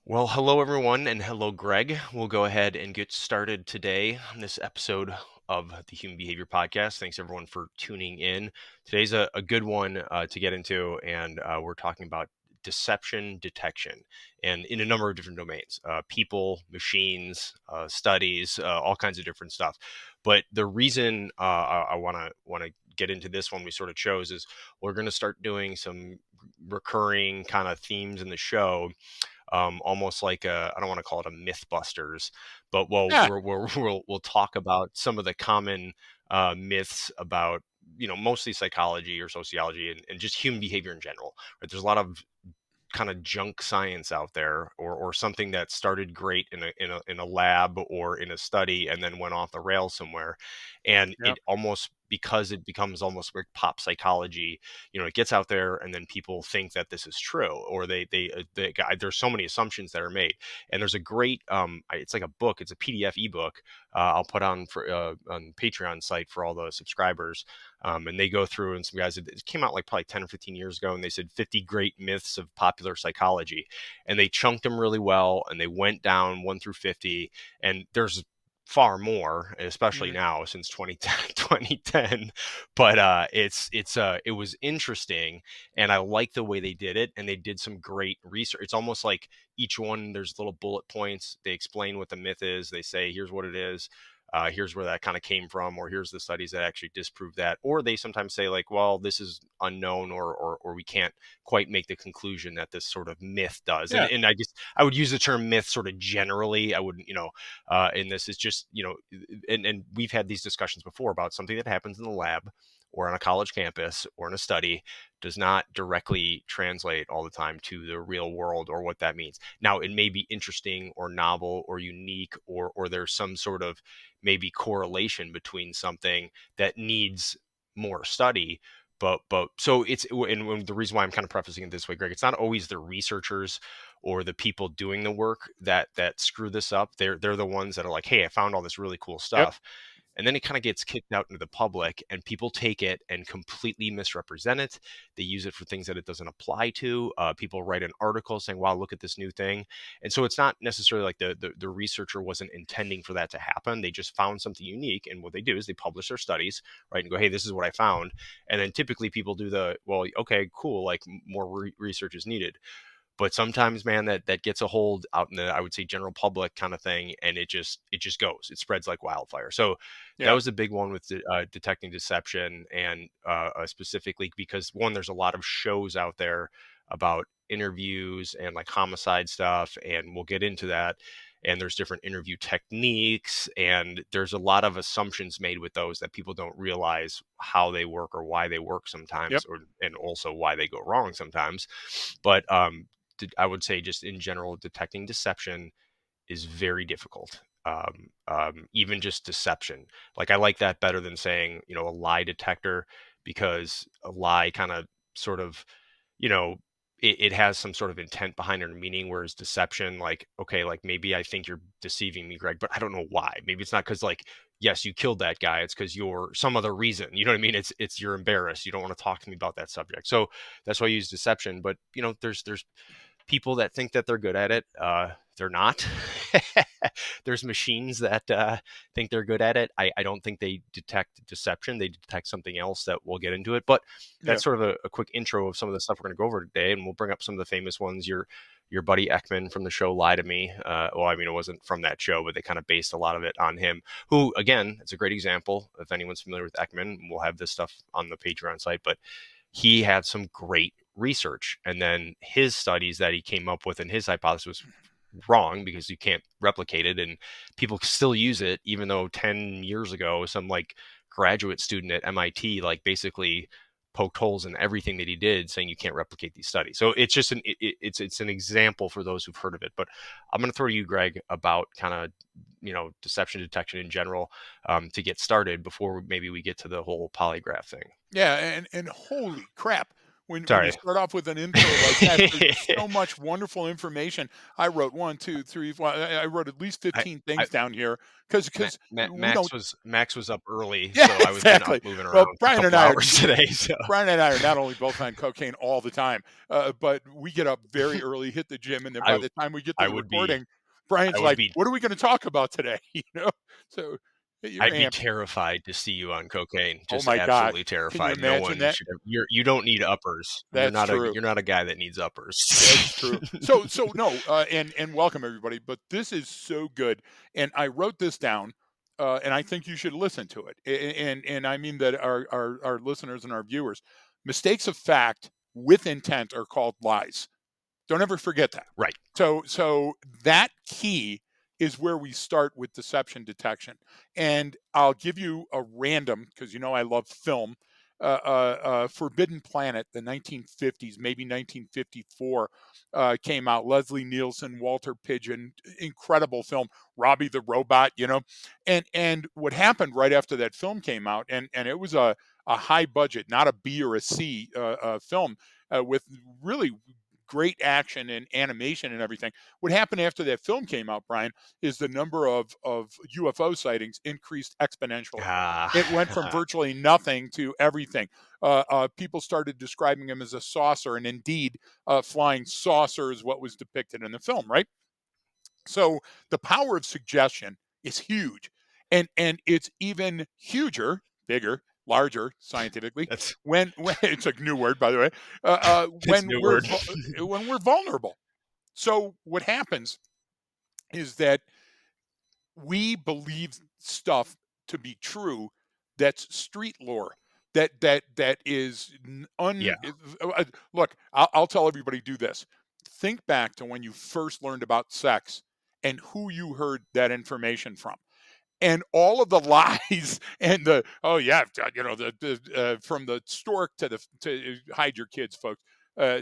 Well, hello everyone, and hello Greg. We'll go ahead and get started today on this episode of the Human Behavior Podcast. Thanks everyone for tuning in. Today's a good one to get into, and we're talking about deception detection, and in a number of different domains: people, machines, studies, all kinds of different stuff. But the reason I want to get into this one we sort of chose is we're going to start doing some recurring kind of themes in the show, almost like I don't want to call it a MythBusters, but Yeah, we'll talk about some of the common myths about mostly psychology or sociology and just human behavior in general. Right? There's a lot of kind of junk science out there, or something that started great in a lab or in a study and then went off the rails somewhere, and yep, it almost, because it becomes almost like pop psychology, it gets out there and then people think that this is true, or there's so many assumptions that are made. And there's a great it's like a book, it's a PDF ebook, I'll put on for on Patreon site for all the subscribers, and they go through, and some guys, it came out like probably 10 or 15 years ago, and they said 50 great myths of popular psychology, and they chunked them really well, and they went down 1 through 50, and there's far more, especially mhm, now since 2010. 2010. But it was interesting, and I like the way they did it, and they did some great research. It's almost like each one, there's little bullet points, they explain what the myth is, they say here's what it is, here's where that kind of came from, or here's the studies that actually disprove that, or they sometimes say like, well, this is unknown, or we can't quite make the conclusion that this sort of myth does. and yeah, and I would use the term myth sort of generally. I wouldn't, and this is just, and we've had these discussions before about something that happens in the lab or on a college campus or in a study does not directly translate all the time to the real world, or what that means. Now, it may be interesting or novel or unique, or there's some sort of maybe correlation between something that needs more study. But so and the reason why I'm kind of prefacing it this way, Greg, it's not always the researchers or the people doing the work that screw this up. They're the ones that are like, hey, I found all this really cool yep, stuff, and then it kind of gets kicked out into the public, and people take it and completely misrepresent it. They use it for things that it doesn't apply to. People write an article saying, wow, look at this new thing. And so it's not necessarily like the researcher wasn't intending for that to happen. They just found something unique, and what they do is they publish their studies, right, and go, hey, this is what I found. And then typically people do the, well, okay, cool, like more research is needed. But sometimes, man, that gets a hold out in the, I would say, general public kind of thing, and it just goes, it spreads like wildfire. So that yep, was a big one with detecting deception, and specifically because, one, there's a lot of shows out there about interviews and like homicide stuff, and we'll get into that. And there's different interview techniques, and there's a lot of assumptions made with those that people don't realize how they work or why they work yep, sometimes, or and also why they go wrong sometimes. But I would say, just in general, detecting deception is very difficult. Even just deception. Like, I like that better than saying, a lie detector, because a lie kind of sort of, you know, it has some sort of intent behind it or meaning, whereas deception, like, okay, like maybe I think you're deceiving me, Greg, but I don't know why. Maybe it's not because, like, yes, you killed that guy. It's because you're some other reason. You know what I mean? It's you're embarrassed. You don't want to talk to me about that subject. So that's why I use deception. But there's people that think that they're good at it. They're not. There's machines that think they're good at it. I don't think they detect deception. They detect something else that we'll get into it. But that's yep, sort of a quick intro of some of the stuff we're going to go over today, and we'll bring up some of the famous ones. Your buddy Ekman from the show Lie to Me. Well, I mean, it wasn't from that show, but they kind of based a lot of it on him. Who, again, it's a great example. If anyone's familiar with Ekman, we'll have this stuff on the Patreon site. But he had some great research, and then his studies that he came up with and his hypothesis was wrong, because you can't replicate it, and people still use it, even though 10 years ago some like graduate student at MIT like basically poked holes in everything that he did, saying you can't replicate these studies. So it's just it's an example for those who've heard of it. But I'm going to throw to you, Greg, about kind of deception detection in general, to get started before maybe we get to the whole polygraph thing. yeah, and holy crap, when you Sorry. start off with an intro like that. There's so much wonderful information. I wrote one, two, three, four. I wrote at least I 15 I things down here because we don't. Max was up early, Yeah, so I was been up exactly. moving Well, around for a couple hours today. So Brian and I are not only both on cocaine all the time, but we get up very early, hit the gym, and then by I the time we get to I the would be recording, Brian's I would like, be "What are we going to talk about today?" So you're I'd be amped. terrified to see you on cocaine. Oh Just my God, absolutely can you terrified. No imagine one that? should have you don't need uppers. That's true. You're not a guy that needs uppers. That's true. So no, and welcome everybody. But this is so good, and I wrote this down, and I think you should listen to it. And I mean that our listeners and our viewers, mistakes of fact with intent are called lies. Don't ever forget that. Right. So that key is where we start with deception detection. And I'll give you a random, because you know I love film. Forbidden Planet, the 1950s, maybe 1954, came out. Leslie Nielsen, Walter Pidgeon, incredible film. Robbie the Robot, and what happened right after that film came out, and it was a high budget, not a B or a C film, with really great action and animation and everything. What happened after that film came out, Brian, is the number of UFO sightings increased exponentially. Ah, It went from virtually nothing to everything. People started describing him as a saucer, and indeed, flying saucer is what was depicted in the film, right? So the power of suggestion is huge, and it's even huger, bigger, larger scientifically that's when it's a new word, by the way, it's a new word. when we're vulnerable. So what happens is that we believe stuff to be true that's street lore, that is Yeah. look, I'll tell everybody, do this. Think back to when you first learned about sex and who you heard that information from, and all of the lies and the, oh yeah, from the stork to the, to hide your kids, folks,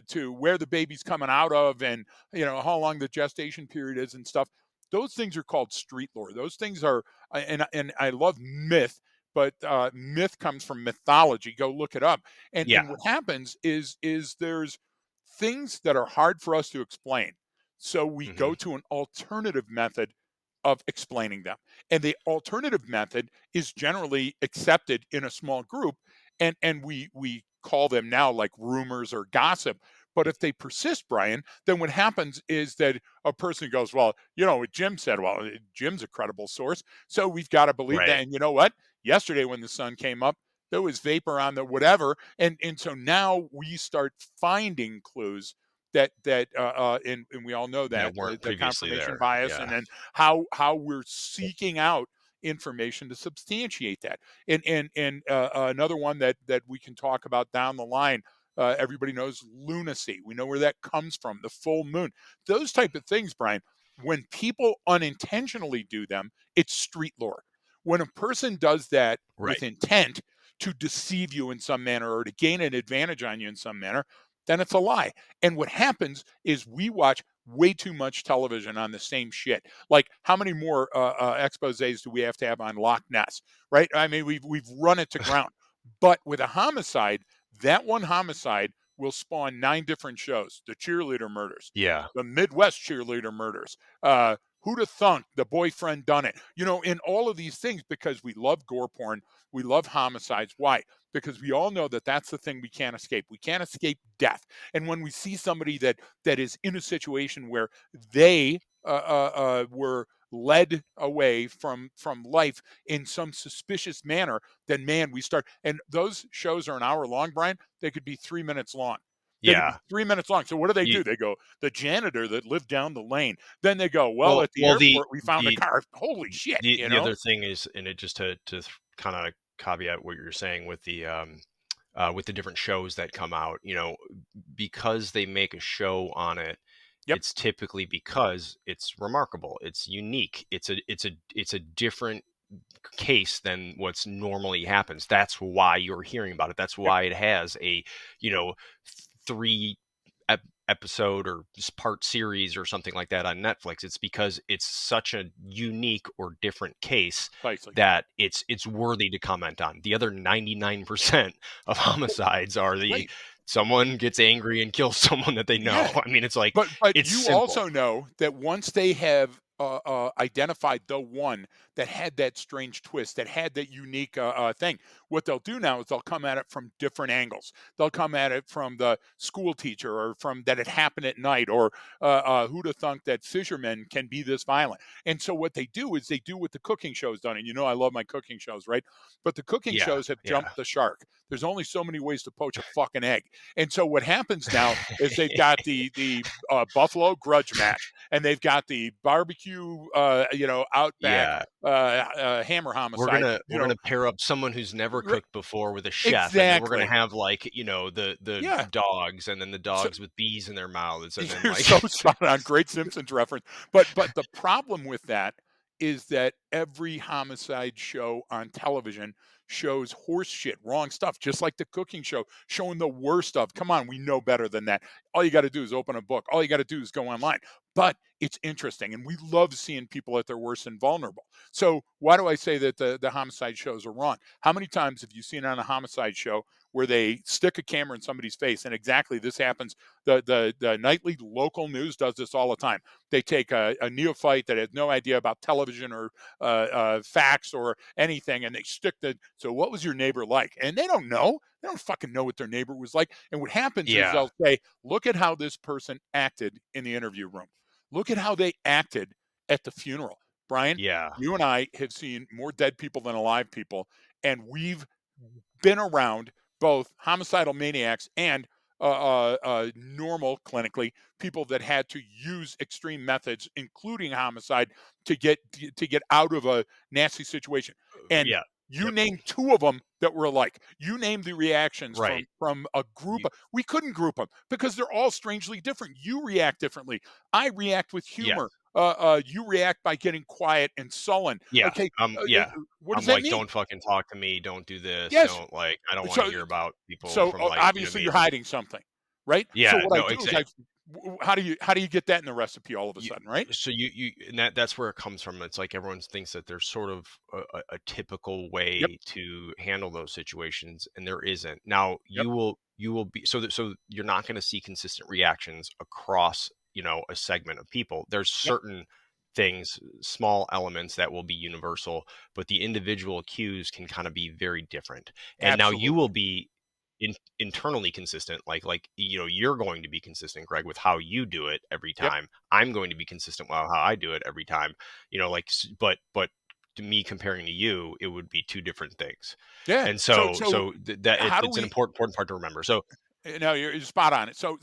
to where the baby's coming out of, and how long the gestation period is and stuff. Those things are called street lore. Those things are, and I love myth, but myth comes from mythology. Go look it up. Yeah. And what happens is there's things that are hard for us to explain, so we go Mhm. to an alternative method of explaining them. And the alternative method is generally accepted in a small group, and we call them now like rumors or gossip. But if they persist, Brian, then what happens is that a person goes, well, what Jim said, well, Jim's a credible source, so we've got to believe that. Right. And you know what? Yesterday when the sun came up, there was vapor on the whatever, and so now we start finding clues and we all know that That weren't the previously confirmation there. bias, and Yeah. then how we're seeking out information to substantiate that. And another one that we can talk about down the line. Everybody knows lunacy. We know where that comes from. The full moon. Those type of things, Brian. When people unintentionally do them, it's street lore. When a person does that Right. with intent to deceive you in some manner or to gain an advantage on you in some manner, then it's a lie. And what happens is we watch way too much television on the same shit. Like, how many more exposés do we have to have on Loch Ness? Right? I mean, we've run it to ground. But with a homicide, that one homicide will spawn 9 different shows: the cheerleader murders, Yeah. the Midwest cheerleader murders, who'da thunk the boyfriend done it, in all of these things, because we love gore porn, we love homicides. Why? Because we all know that that's the thing we can't escape. We can't escape death. And when we see somebody that is in a situation where they were led away from life in some suspicious manner, then man, we start. And those shows are an hour long, Brian. They could be 3 minutes long. They could be Yeah. 3 minutes long. So what You do? They go, the janitor that lived down the lane. Then they go, well, well at the well airport we found a the car. Holy shit, the other thing is, and it just to kind of caveat what you're saying with the different shows that come out, because they make a show on it, Yep. it's typically because it's remarkable, it's unique, it's a different case than what's normally happens. That's why you're hearing about it. That's Yep. why it has a, you know, three episode or part series or something like that on Netflix. It's because it's such a unique or different case Precisely. that it's worthy to comment on. The other 99% of homicides are the Right. someone gets angry and kills someone that they know. Yeah. I mean, it's like But it's you simple. also know that once they have identified the one that had that strange twist, that had that unique thing, what they'll do now is they'll come at it from different angles. They'll come at it from the school teacher, or from that it happened at night, or who'd have thunk that fishermen can be this violent. And so what they do is they do what the cooking show's done. And you know I love my cooking shows, right? But the cooking Yeah, shows have yeah. jumped the shark. There's only so many ways to poach a fucking egg. And so what happens now is they've got the Buffalo Grudge Match, and they've got the barbecue, Outback Yeah. Hammer We're Homicide. gonna we're gonna pair up someone who's never R- cooked before with a chef, and then we're gonna exactly. have, like, the Yeah. dogs, and then the So dogs with bees in their mouths, and then, you're like so spot on. Great Simpsons reference. But the problem with that is that every homicide show on television shows horse shit, wrong stuff, just like the cooking show, showing the worst of. Come on, we know better than that. All you got to do is open a book. All you got to do is go online. But it's interesting, and we love seeing people at their worst and vulnerable. So why do I say that the homicide shows are wrong? How many times have you seen on a homicide show where they stick a camera in somebody's face, and exactly this happens? The nightly local news does this all the time. They take a neophyte that has no idea about television or facts or anything, and they stick the. So what was your neighbor like? And they don't know. They don't fucking know what their neighbor was like. And what happens is Yeah, they'll say, "Look at how this person acted in the interview room. Look at how they acted at the funeral." Brian, yeah, you and I have seen more dead people than alive people, and we've been around both homicidal maniacs and normal, clinically, people that had to use extreme methods, including homicide, to get out of a nasty situation. And yeah, you yep, named two of them that were alike. You named the reactions right. from a group. You We couldn't group them because they're all strangely different. You react differently. I react with yeah, humor. You react by getting quiet and sullen. yeah, Okay, yeah. what does I'm that like, mean? "Don't fucking talk to me, don't do this, Yes. don't, like, I don't wanna So hear about people so from, like," you know what I obviously you're mean? hiding something, right? So Yeah, what I no, do is exactly. how do you get that in the recipe all of a You sudden, right? so you and that's where it comes from. It's like everyone thinks that there's sort of a typical Yep, way to handle those situations, and there isn't. Now yep, you will be so you're not going to see consistent reactions across, a segment of people. There's yep, certain things, small elements that will be universal, but the individual cues can kind of be very different. And now you will absolutely. be internally consistent, like you're going to be consistent, Greg, with how you do it every Yep, time. I'm going to be consistent with how I do it every time. But to me, comparing to you, it would be two different things. yeah. And So so so so that how do it's an we important part to remember. So No, you're spot on it. So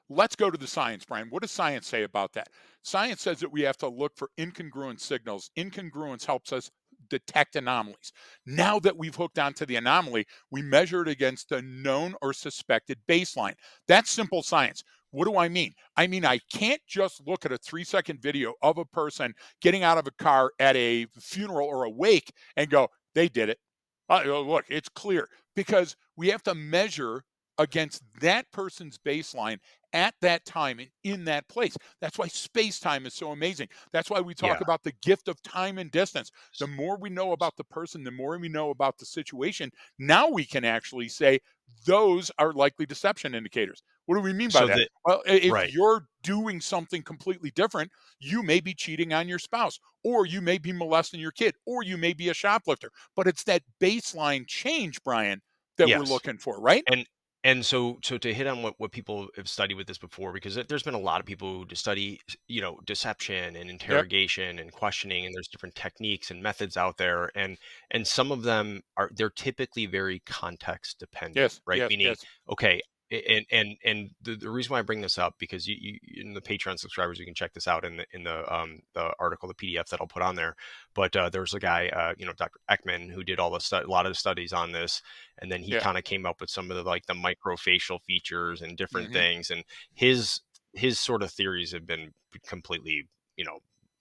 let's go to the science, Brian. What does science say about that? Science says that we have to look for incongruent signals. Incongruence helps us detect anomalies. Now that we've hooked onto the anomaly, we measure it against the known or suspected baseline. That's simple science. What do I mean? I mean, I can't just look at a 3-second video of a person getting out of a car at a funeral or a wake and go, they did it. Look, it's clear, because we have to measure against that person's baseline at that time and in that place. That's why space time is so amazing. That's why we talk yeah, about the gift of time and distance. The s- more we know s- about the person, the more we know about the situation. Now we can actually say those are likely deception indicators. What do we mean by so that? that Well, if right, you're doing something completely different, you may be cheating on your spouse, or you may be molesting your kid, or you may be a shoplifter. But it's that baseline change, Brian, that we're yes. looking for, right? And so to hit on what people have studied with this before, because there's been a lot of people who study, deception and Yep. interrogation and questioning, and there's different techniques and methods out there, and some of them they're typically very context dependent, Yes, right? yes, Meaning, yes. okay, and the reason why I bring this up, because you in the Patreon subscribers, you can check this out in the article, the PDF that I'll put on there. But there was a guy, Dr. Ekman, who did a lot of the studies on this, and then he Yeah. kind of came up with some of the microfacial features and different Mhm. things, and his his sort of theories have been completely,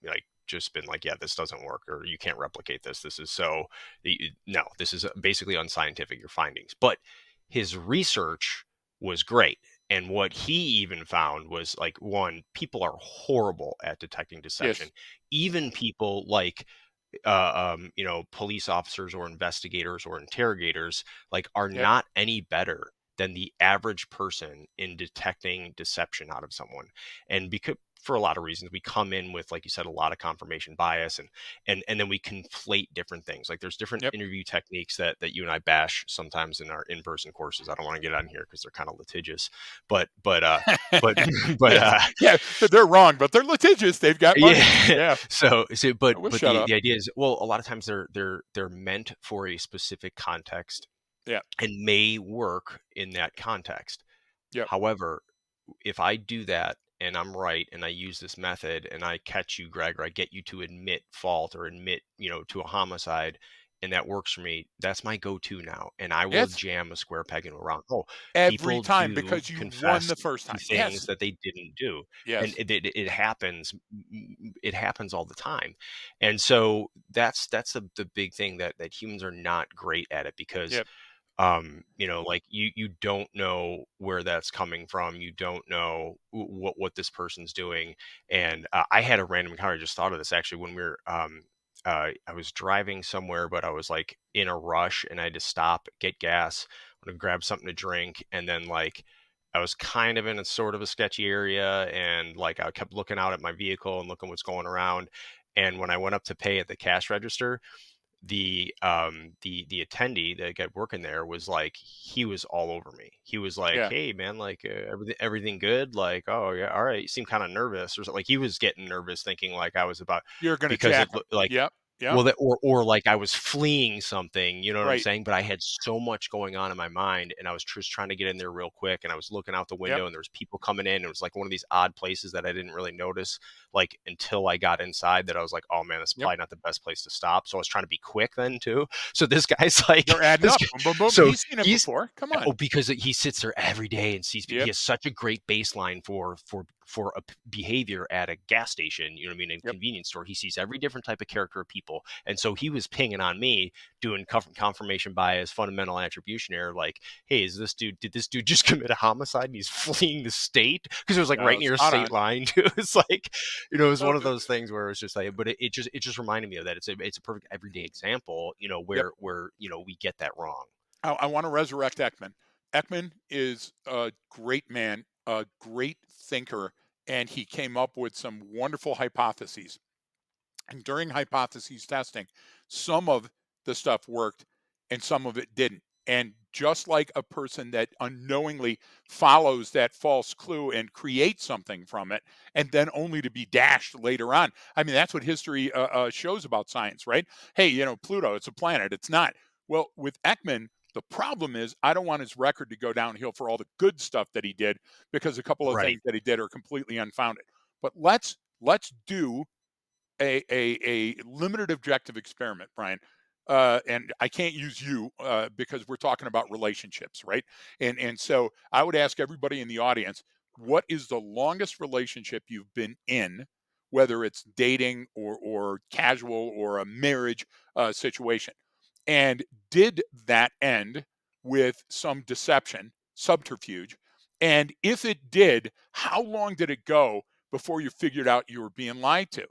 like, just been like, yeah, this doesn't work, or you can't replicate this, this is so no, this is basically unscientific, your findings. But his research was great, and what he even found was, like, one, people are horrible at detecting deception. Yes, Even people like police officers or investigators or interrogators, like, are yep. not any better than the average person in detecting deception out of someone. And because for a lot of reasons, we come in with, like you said, a lot of confirmation bias, and then we conflate different things. Like there's different Yep. interview techniques that you and I bash sometimes in our in-person courses. I don't want to get on here because they're kind of litigious, but but Yes. Yeah. They're wrong, but they're litigious. They've got money. yeah. Yeah. So We'll but shut the up. the idea is, well, a lot of times they're meant for a specific context Yeah. and may work in that context. Yep. However, if I do that and I'm right and I use this method and I catch you, Greg, or I get you to admit fault or admit, to a homicide, and that works for me, that's my go-to now. And I will Yes. jam a square peg into a round hole. Every People time do because you won confess the first to time. things Yes. that they didn't do. And Yes. it happens. It happens all the time. And so that's the big thing that humans are not great at it because Yep. like you don't know where that's coming from, you don't know what this person's doing. And I had a random encounter. I just thought of this actually when we were I was driving somewhere, but I was like in a rush and I had to stop, get gas, I'm gonna grab something to drink, and then like I was kind of in a sort of a sketchy area, and like I kept looking out at my vehicle and looking what's going around. And when I went up to pay at the cash register, the attendee, the guy working there, was like, he was all over me. He was like, Yeah. "Hey man, like everything good?" Like, "Oh yeah, all right." You seem kind of nervous or something. Like he was getting nervous, thinking like I was about, You're gonna because it jack them. looked like, Yep. Yep. well, that, or like I was fleeing something, you know what I'm Right. saying? But I had so much going on in my mind, and I was just trying to get in there real quick, and I was looking out the Yep. window, and there was people coming in. It was like one of these odd places that I didn't really notice, like until I got inside. That I was like, oh man, that's Yep. probably not the best place to stop. So I was trying to be quick then too. So this guy's like, They're adding this up. guy, Boom, boom, boom. so He's seen it he's before. Come on. oh, because he sits there every day and sees. He Yep. has such a great baseline for a behavior at a gas station. You know what I mean? In a Yep. convenience store, he sees every different type of character of people, and so he was pinging on me, doing confirmation bias, fundamental attribution error. Like, hey, did this dude just commit a homicide and he's fleeing the state? Because it was like right near a Spot state on. line too. It's like, it was So, one of those things where it was just like, but it just reminded me of that. It's a perfect everyday example, yep. where we get that wrong. I want to resurrect Ekman. Ekman is a great man, a great thinker, and he came up with some wonderful hypotheses. And during hypotheses testing, some of the stuff worked and some of it didn't. And just like a person that unknowingly follows that false clue and creates something from it, and then only to be dashed later on. I mean, that's what history shows about science, right? Hey, Pluto, it's a planet. It's not. Well, with Ekman, the problem is I don't want his record to go downhill for all the good stuff that he did because a couple of Right. things that he did are completely unfounded. But let's do a limited objective experiment, Brian. And I can't use you because we're talking about relationships, right? And so I would ask everybody in the audience, what is the longest relationship you've been in, whether it's dating or casual or a marriage situation, and did that end with some deception, subterfuge? And if it did, how long did it go before you figured out you were being lied to?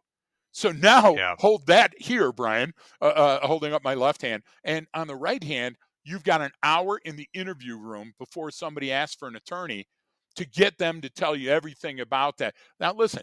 So now Yeah. hold that here, Brian, holding up my left hand. And on the right hand, you've got an hour in the interview room before somebody asks for an attorney to get them to tell you everything about that. Now, listen,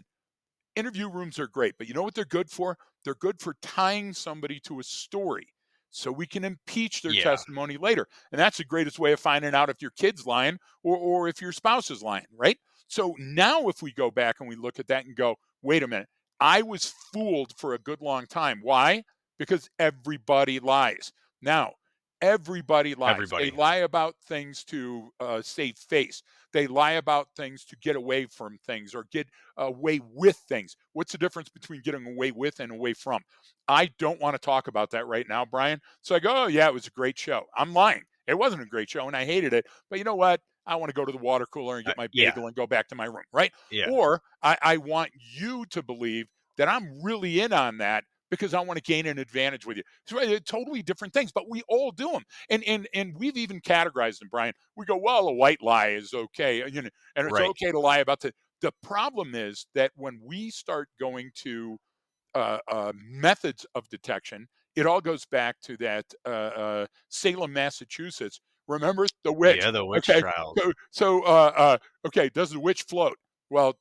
interview rooms are great, but you know what they're good for? They're good for tying somebody to a story so we can impeach their Yeah. testimony later. And that's the greatest way of finding out if your kid's lying or if your spouse is lying, right? So now if we go back and we look at that and go, wait a minute, I was fooled for a good long time. Why? Because everybody lies. Now, everybody lies. They Everybody. lie about things to save face. They lie about things to get away from things or get away with things. What's the difference between getting away with and away from? I don't want to talk about that right now, Brian. So I go, oh, yeah, it was a great show. I'm lying. It wasn't a great show and I hated it. But you know what? I want to go to the water cooler and get my Yeah. bagel and go back to my room, right? Yeah. Or I want you to believe that I'm really in on that because I want to gain an advantage with you. It's totally different things, but we all do them. And we've even categorized them, Brian. We go, well, a white lie is okay, and it's Right. okay to lie about the problem is that when we start going to methods of detection, it all goes back to that Salem, Massachusetts, Remember the witch? Yeah, the witch Okay, trials. so okay, does the witch float? Well,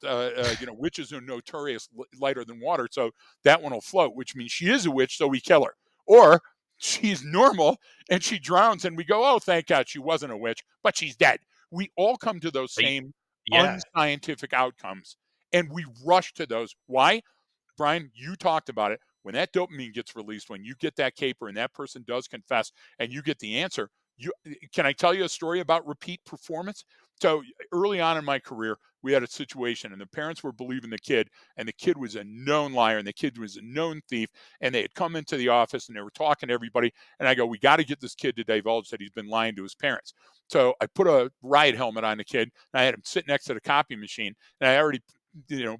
witches are notorious lighter than water, so that one will float, which means she is a witch, so we kill her. Or she's normal and she drowns, and we go, oh, thank God she wasn't a witch, but she's dead. We all come to those Y same yeah. unscientific outcomes, and we rush to those. Why? Brian, you talked about it. When that dopamine gets released, when you get that caper and that person does confess and you get the answer, you can I tell you a story about repeat performance? So early on in my career, we had a situation and the parents were believing the kid, and the kid was a known liar and the kid was a known thief. And they had come into the office and they were talking to everybody. And I go, we got to get this kid to divulge that he's been lying to his parents. So I put a riot helmet on the kid and I had him sit next to the copy machine. And I already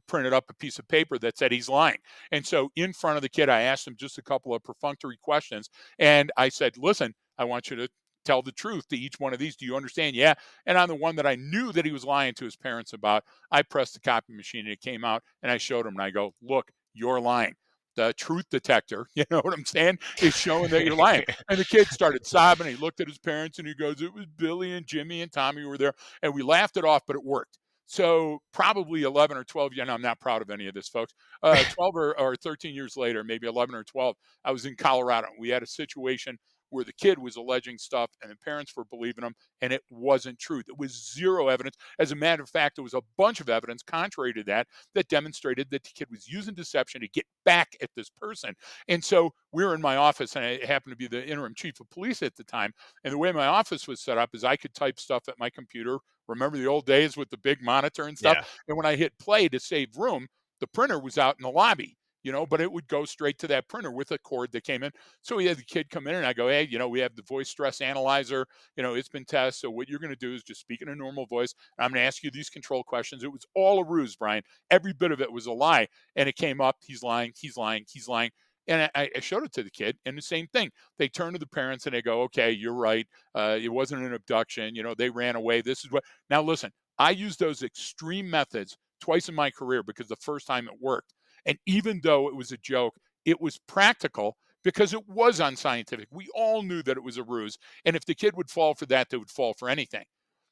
printed up a piece of paper that said he's lying. And so in front of the kid, I asked him just a couple of perfunctory questions. And I said, listen, I want you to tell the truth to each one of these. Do you understand? Yeah. And on the one that I knew that he was lying to his parents about, I pressed the copy machine and it came out and I showed him and I go, look, you're lying. The truth detector, you know what I'm saying, is showing that you're lying. And the kid started sobbing. He looked at his parents and he goes, it was Billy and Jimmy and Tommy who were there. And we laughed it off, but it worked. So probably 11 or 12, and I'm not proud of any of this, folks. 12 or 13 years later, maybe 11 or 12, I was in Colorado. We had a situation where the kid was alleging stuff and the parents were believing him, and it wasn't true. There was zero evidence. As a matter of fact, there was a bunch of evidence contrary to that that demonstrated that the kid was using deception to get back at this person. And so we were in my office, and I happened to be the interim chief of police at the time. And the way my office was set up is I could type stuff at my computer. Remember the old days with the big monitor and stuff? Yeah. And when I hit play to save room, the printer was out in the lobby, but it would go straight to that printer with a cord that came in. So we had the kid come in and I go, hey, we have the voice stress analyzer, it's been tested. So what you're going to do is just speak in a normal voice. I'm going to ask you these control questions. It was all a ruse, Brian. Every bit of it was a lie. And it came up, he's lying, he's lying, he's lying. And I showed it to the kid, and the same thing. They turn to the parents and they go, okay, you're right. It wasn't an abduction. They ran away. This is what. Now, listen, I used those extreme methods twice in my career because the first time it worked. And even though it was a joke, it was practical because it was unscientific. We all knew that it was a ruse. And if the kid would fall for that, they would fall for anything.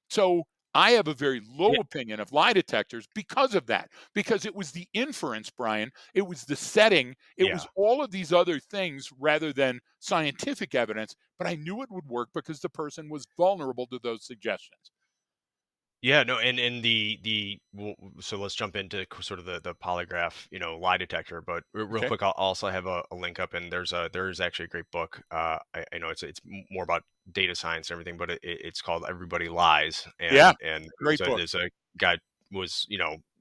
So I have a very Yeah. low opinion of lie detectors because of that, because it was the inference, Brian. It was the setting. It was Yeah. all of these other things rather than scientific evidence. But I knew it would work because the person was vulnerable to those suggestions. Yeah, no, and so let's jump into sort of the polygraph, lie detector. But real Okay. quick, I'll also have a link up, and there's actually a great book. I know more about data science and everything, but it's called Everybody Lies, Yeah. and Great book. there's a guy was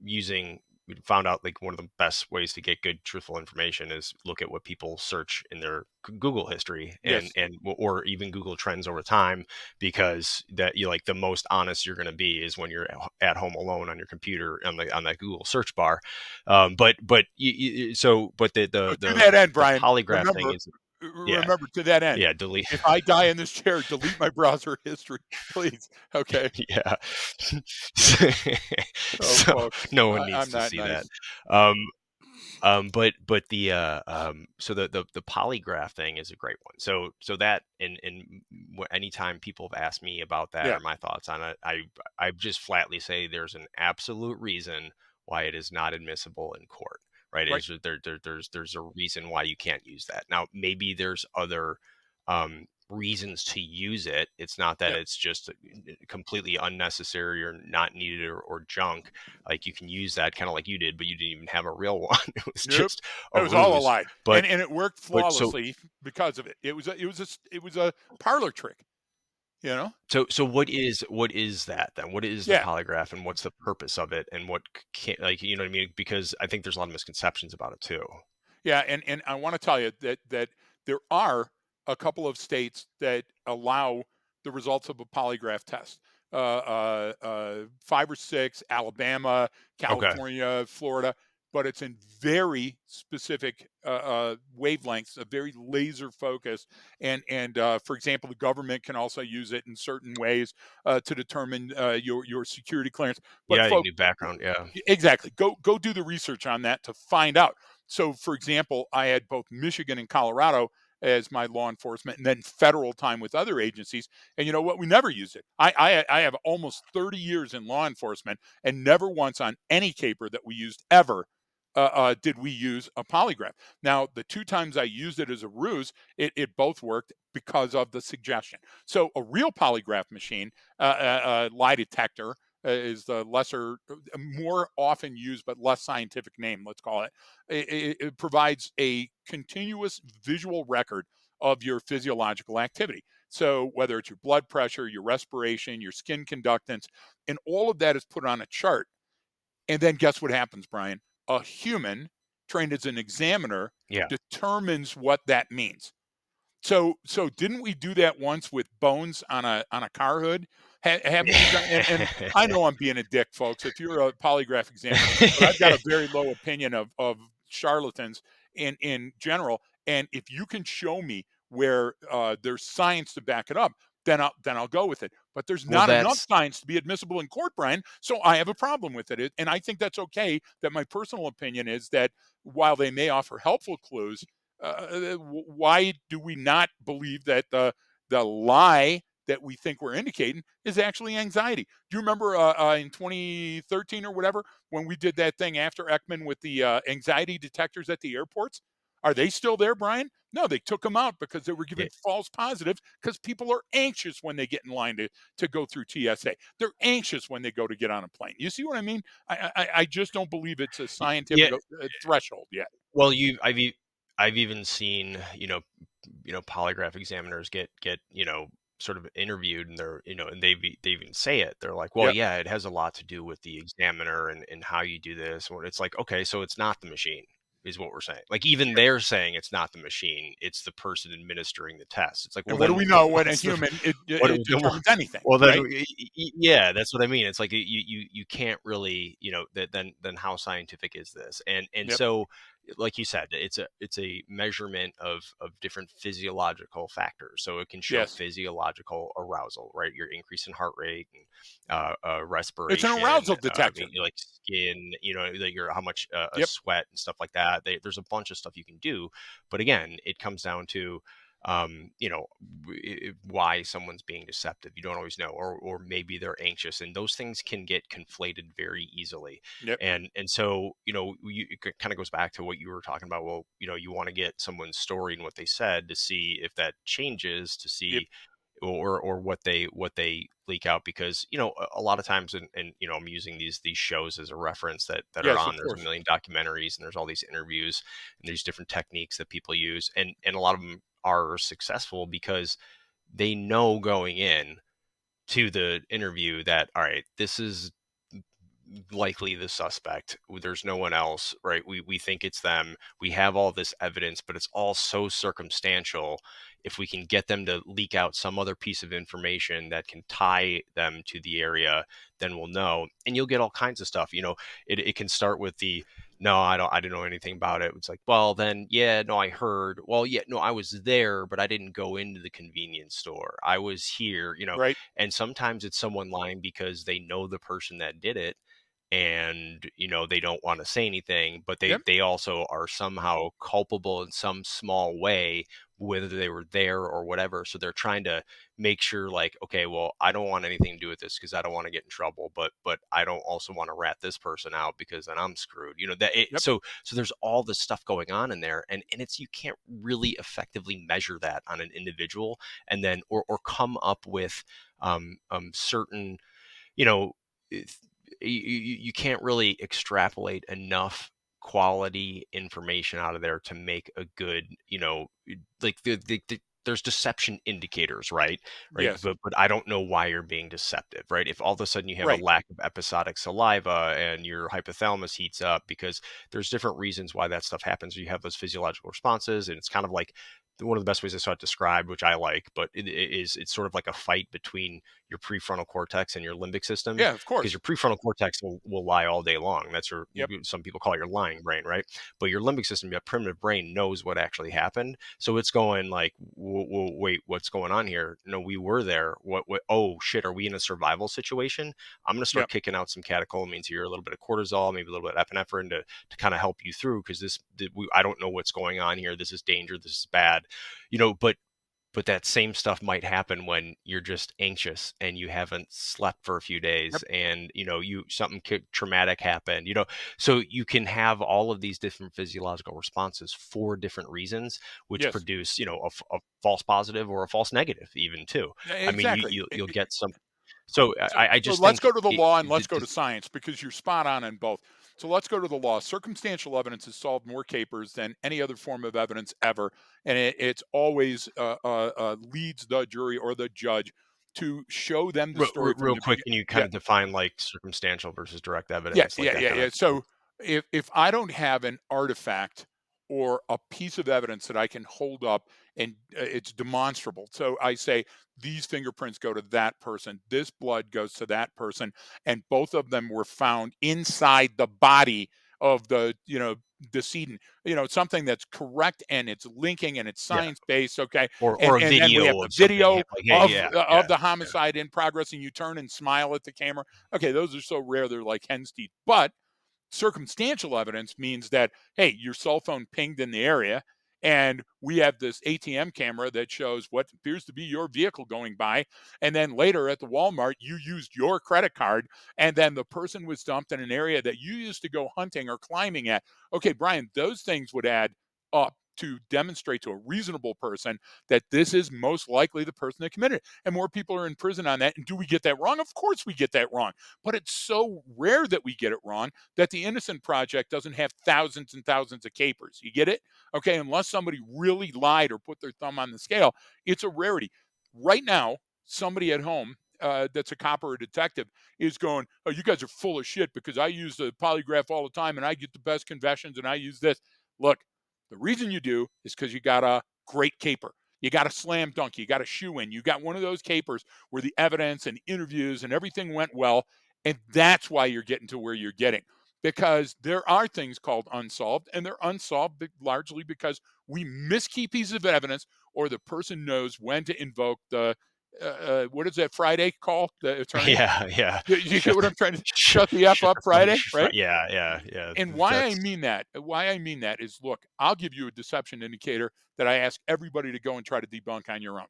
using we found out like one of the best ways to get good truthful information is look at what people search in their Google history Yes. or even Google trends over time, because that you like the most honest you're going to be is when you're at home alone on your computer on that Google search bar. But so but So to that end, the Brian, polygraph thing remember, is yeah, remember to that end, yeah, delete. if I die in this chair, delete my browser history, please. Okay. Yeah. Oh, So folks, no one needs I'm to not see that. nice. Um, but the so the polygraph thing is a great one. So that anytime people have asked me about that Yeah. or my thoughts on it, I just flatly say there's an absolute reason why it is not admissible in court. Right? Right. There's a reason why you can't use that. Now maybe there's other reasons to use it. It's not that Yeah. it's just completely unnecessary or not needed or junk. Like you can use that kind of like you did, but you didn't even have a real one. It was Nope. just It a was all a ruse. lie, But and it worked but so flawlessly because of it. It was a parlor trick. You know. so what is that then? What is the Yeah. polygraph and what's the purpose of it and what can like what I mean? Because I think there's a lot of misconceptions about it too. Yeah, and I want to tell you that there are a couple of states that allow the results of a polygraph test. 5 or 6: Alabama, Okay. California, Florida, but it's in very specific wavelengths, a very laser focus. And for example, the government can also use it in certain ways to determine your security clearance. But Yeah, you folks, need background. Yeah. exactly. Go do the research on that to find out. So, for example, I had both Michigan and Colorado. as my law enforcement, and then federal time with other agencies. And you know what? We never used it. I have almost 30 years in law enforcement, and never once on any caper that we used ever did we use a polygraph. Now, the two times I used it as a ruse, it both worked because of the suggestion. So, a real polygraph machine, lie detector, is the lesser, more often used but less scientific name, let's call it. It provides a continuous visual record of your physiological activity. So, whether it's your blood pressure, your respiration, your skin conductance, and all of that is put on a chart. And then guess what happens, Brian? A human trained as an examiner Yeah. determines what that means. So didn't we do that once with bones on a car hood? Haven't we done? And I know I'm being a dick, folks. If you're a polygraph examiner, but I've got a very low opinion of charlatans in general. And if you can show me where there's science to back it up, then I'll go with it. But there's Well, not enough that's science to be admissible in court, Brian. So I have a problem with it. And I think that's okay. That my personal opinion is that while they may offer helpful clues, why do we not believe that the lie that we think we're indicating is actually anxiety? Do you remember in 2013 or whatever when we did that thing after Ekman with the anxiety detectors at the airports? Are they still there, Brian? No, they took them out because they were yeah, giving false positives because people are anxious when they get in line to go through TSA. They're anxious when they go to get on a plane. You see what I mean? I just don't believe it's a yeah. scientific threshold yet. Well, I've even seen, polygraph examiners get, sort of interviewed and they're, and they even say it. They're like, well, Yep. yeah, it has a lot to do with the examiner and how you do this. Well, it's like, okay, so it's not the machine is what we're saying. Like even they're saying it's not the machine, it's the person administering the test. It's like, well, And what do then we know when a what's the human what it then determines anything, well, then, right? yeah, that's what I mean. It's like you can't really, that then how scientific is this? And Yep. so, like you said, it's a measurement of different physiological factors. So it can show Yes. physiological arousal, right? Your increase in heart rate and It's an respiration, arousal detector. like skin, like your how much Yep. sweat and stuff like that. There's a bunch of stuff you can do, but again, it comes down to why someone's being deceptive. You don't always know, or maybe they're anxious, and those things can get conflated very easily. Yep. And so it kind of goes back to what you were talking about. Well, you want to get someone's story and what they said to see if that changes, to Yep. see or what they leak out, because a lot of times, and I'm using these shows as a reference that are Yes, on. of There's a course. million documentaries and there's all these interviews and there's different techniques that people use, and a lot of them are successful because they know going in to the interview that, all right, this is likely the suspect. There's no one else, right? We think it's them. We have all this evidence, but it's all so circumstantial. If we can get them to leak out some other piece of information that can tie them to the area, then we'll know. And you'll get all kinds of stuff. It can start with the no, I didn't know anything about it. It's like, well, then, yeah, no, I heard. Well, yeah, no, I was there, but I didn't go into the convenience store. I was here. Right. And sometimes it's someone lying because they know the person that did it, and they don't want to say anything, but they Yep. they also are somehow culpable in some small way, whether they were there or whatever. So they're trying to make sure, like, okay, well, I don't want anything to do with this because I don't want to get in trouble, but I don't also want to rat this person out because then I'm screwed, that it, Yep. so there's all this stuff going on in there, and it's, you can't really effectively measure that on an individual, and then or come up with certain, you know, you can't really extrapolate enough quality information out of there to make a good, like there's deception indicators, right, Yes. but I don't know why you're being deceptive, right? If all of a sudden you have a Right. lack of episodic saliva and your hypothalamus heats up, because there's different reasons why that stuff happens. You have those physiological responses, and it's kind of like one of the best ways I saw it described, which I like, but it's sort of like a fight between your prefrontal cortex and your limbic system, Yeah, of because course. your prefrontal cortex will lie all day long. That's your, Yep. some people call it your lying brain, right? But your limbic system, your primitive brain, knows what actually happened. So it's going like, wait, what's going on here? No, we were there. What? Oh shit, are we in a survival situation? I'm going to start Yep. kicking out some catecholamines here, a little bit of cortisol, maybe a little bit of epinephrine to kind of help you through, because I don't know what's going on here. This is danger. This is bad. bad, you know, but that same stuff might happen when you're just anxious and you haven't slept for a few days Yep. and traumatic happened, so you can have all of these different physiological responses for different reasons, which Yes. produce a false positive or a false negative even too. I mean, Exactly. you'll get some. So So, I so just let's think go to the law and let's the, go to science because you're spot on both. So let's go to the law. Circumstantial evidence has solved more capers than any other form of evidence ever, and it's always leads the jury or the judge to show them the story from real the quick, beginning. can you kind Yeah, of define like circumstantial versus direct yeah, evidence, like yeah, that yeah, kind of yeah. thing? So if I don't have an artifact or a piece of evidence that I can hold up and it's demonstrable, so I say these fingerprints go to that person, this blood goes to that person, and both of them were found inside the body of the decedent. Something that's correct and it's linking and it's Yeah. science based. Okay, Or a and then we have video the of something video like, hey, of yeah, of yeah, the yeah. homicide in progress, and you turn and smile at the camera. Okay, those are so rare, they're like hen's teeth. But circumstantial evidence means that, hey, your cell phone pinged in the area, and we have this ATM camera that shows what appears to be your vehicle going by. And then later at the Walmart, you used your credit card, and then the person was dumped in an area that you used to go hunting or climbing at. Okay, Brian, those things would add up to demonstrate to a reasonable person that this is most likely the person that committed it. And more people are in prison on that. And do we get that wrong? Of course we get that wrong. But it's so rare that we get it wrong that the Innocent Project doesn't have thousands and thousands of capers. You get it? Okay, unless somebody really lied or put their thumb on the scale, it's a rarity. Right now, somebody at home that's a cop or a detective is going, "Oh, you guys are full of shit because I use the polygraph all the time and I get the best confessions and I use this." Look, the reason you do is because you got a great caper. You got a slam dunk. You got a shoe in. You got one of those capers where the evidence and interviews and everything went well. And that's why you're getting to where you're getting, because there are things called unsolved, and they're unsolved largely because we miskey pieces of evidence, or the person knows when to invoke the what is that Friday call the attorney? Yeah, yeah. You get what I'm trying to Sh shut the f shut up the front Friday, right? yeah, yeah, yeah, And why I that's mean that, is look, I'll give you a deception indicator that I ask everybody to go and try to debunk on your own.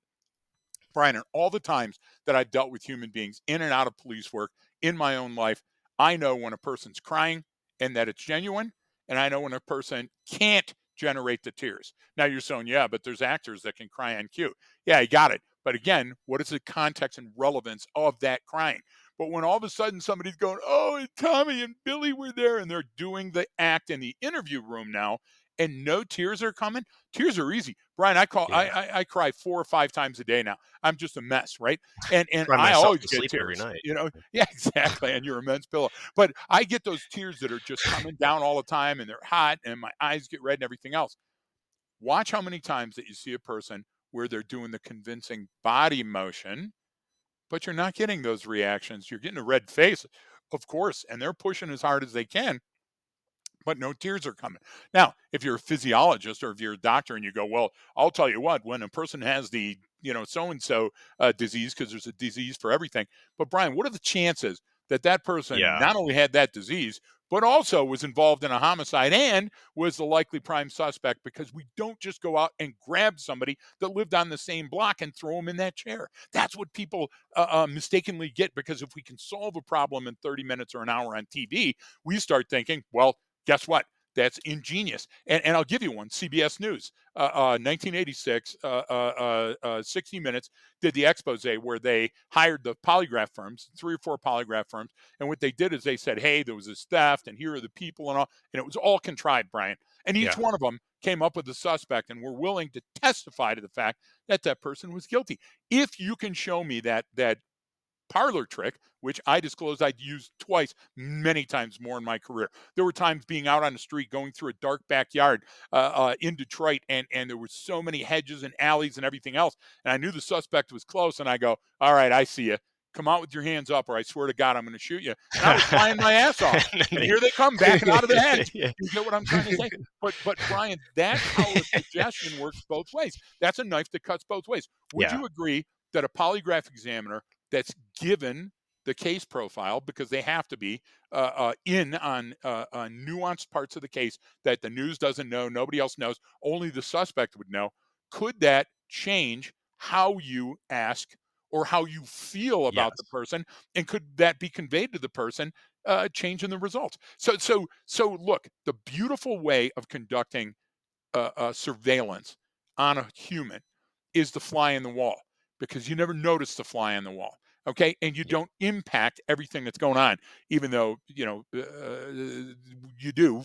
Brian, and all the times that I've dealt with human beings in and out of police work in my own life, I know when a person's crying and that it's genuine, and I know when a person can't generate the tears. Now you're saying, yeah, but there's actors that can cry on cue. Yeah, I got it. But again, what is the context and relevance of that crying? But when all of a sudden somebody's going, oh, and Tommy and Billy were there, and they're doing the act in the interview room now, and no tears are coming, tears are easy. Brian, yeah. I cry 4 or 5 times a day now. I'm just a mess, right? And Cry I myself always to get sleep every tears, night. Yeah, exactly. And your immense pillow. But I get those tears that are just coming down all the time and they're hot and my eyes get red and everything else. Watch how many times that you see a person where they're doing the convincing body motion, but you're not getting those reactions. You're getting a red face, of course, and they're pushing as hard as they can, but no tears are coming. Now, if you're a physiologist or if you're a doctor and you go, well, I'll tell you what, when a person has the, so and so disease, because there's a disease for everything. But Brian, what are the chances that that person Yeah. not only had that disease, but also was involved in a homicide and was the likely prime suspect? Because we don't just go out and grab somebody that lived on the same block and throw them in that chair. That's what people mistakenly get, because if we can solve a problem in 30 minutes or an hour on TV, we start thinking, well, guess what? That's ingenious. And I'll give you one. CBS News, 1986, 60 Minutes did the expose where they hired the polygraph firms, 3 or 4 polygraph firms. And what they did is they said, hey, there was this theft and here are the people and all. And it was all contrived, Brian. And each Yeah. one of them came up with a suspect and were willing to testify to the fact that that person was guilty. If you can show me that parlor trick, which I disclosed I'd used twice, many times more in my career. There were times being out on the street, going through a dark backyard in Detroit, and there were so many hedges and alleys and everything else. And I knew the suspect was close, and I go, all right, I see you. Come out with your hands up, or I swear to God, I'm going to shoot you. And I was lying my ass off. And then And here they come backing out of the hedge. yeah. You get what I'm trying to say? But Brian, that power of suggestion works both ways. That's a knife that cuts both ways. Would Yeah. you agree that a polygraph examiner that's given the case profile, because they have to be in on nuanced parts of the case that the news doesn't know, nobody else knows, only the suspect would know? could that change how you ask or how you feel about the Yes. person, and could that be conveyed to the person, changing the results? So look, the beautiful way of conducting surveillance on a human is the fly in the wall, because you never notice the fly in the wall. Okay, and you Yeah. don't impact everything that's going on, even though you do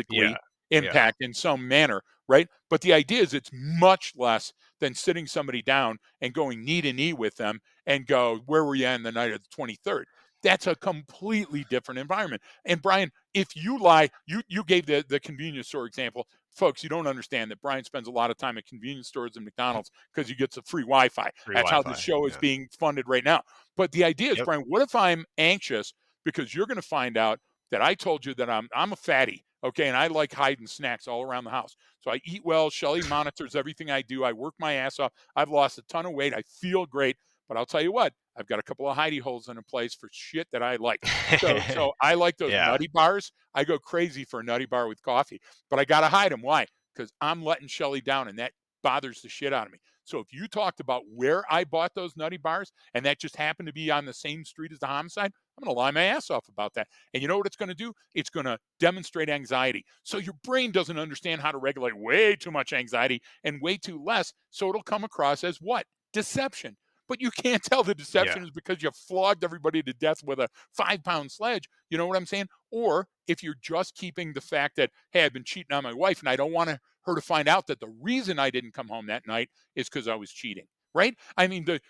Yeah. physically Yeah. impact in some manner, right? But the idea is it's much less than sitting somebody down and going knee to knee with them and go, "Where were you on the night of the 23rd?" That's a completely different environment. And Brian, if you lie, you gave the convenience store example. Folks, you don't understand that Brian spends a lot of time at convenience stores and McDonald's because he gets a free Wi-Fi. Free That's how this Wi-Fi. show is Yeah. being funded right now. But the idea is, Yep. Brian, what if I'm anxious because you're going to find out that I told you that I'm a fatty, okay, and I like hiding snacks all around the house. So I eat well. Shelly monitors everything I do. I work my ass off. I've lost a ton of weight. I feel great. But I'll tell you what, I've got a couple of hidey holes in a place for shit that I like. So I like those Yeah. nutty bars. I go crazy for a nutty bar with coffee, but I got to hide them. Why? Because I'm letting Shelly down, and that bothers the shit out of me. So if you talked about where I bought those nutty bars, and that just happened to be on the same street as the homicide, I'm going to lie my ass off about that. And you know what it's going to do? It's going to demonstrate anxiety. So your brain doesn't understand how to regulate way too much anxiety and way too less. So it'll come across as what? Deception. But you can't tell the Yeah. deception is because you flogged everybody to death with a 5 pound sledge. You know what I'm saying? Or if you're just keeping the fact that, hey, I've been cheating on my wife and I don't want her to find out that the reason I didn't come home that night is because I was cheating. Right? I mean, that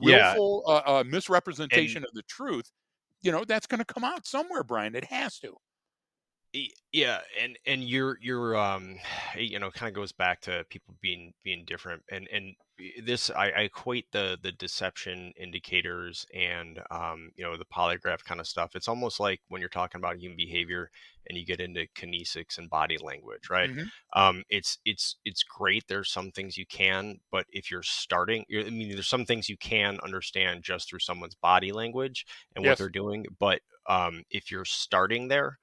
Yeah. willful And misrepresentation of the truth, that's going to come out somewhere, Brian. It has to. Yeah, and you're kind of goes back to people being different, and this I equate the deception indicators and the polygraph kind of stuff. It's almost like when you're talking about human behavior and you get into kinesics and body language, right? Hmm. It's great. There's some things you can, but if you're starting, I mean, there's some things you can understand just through someone's body language and what they're Yes, doing, but if you're starting there,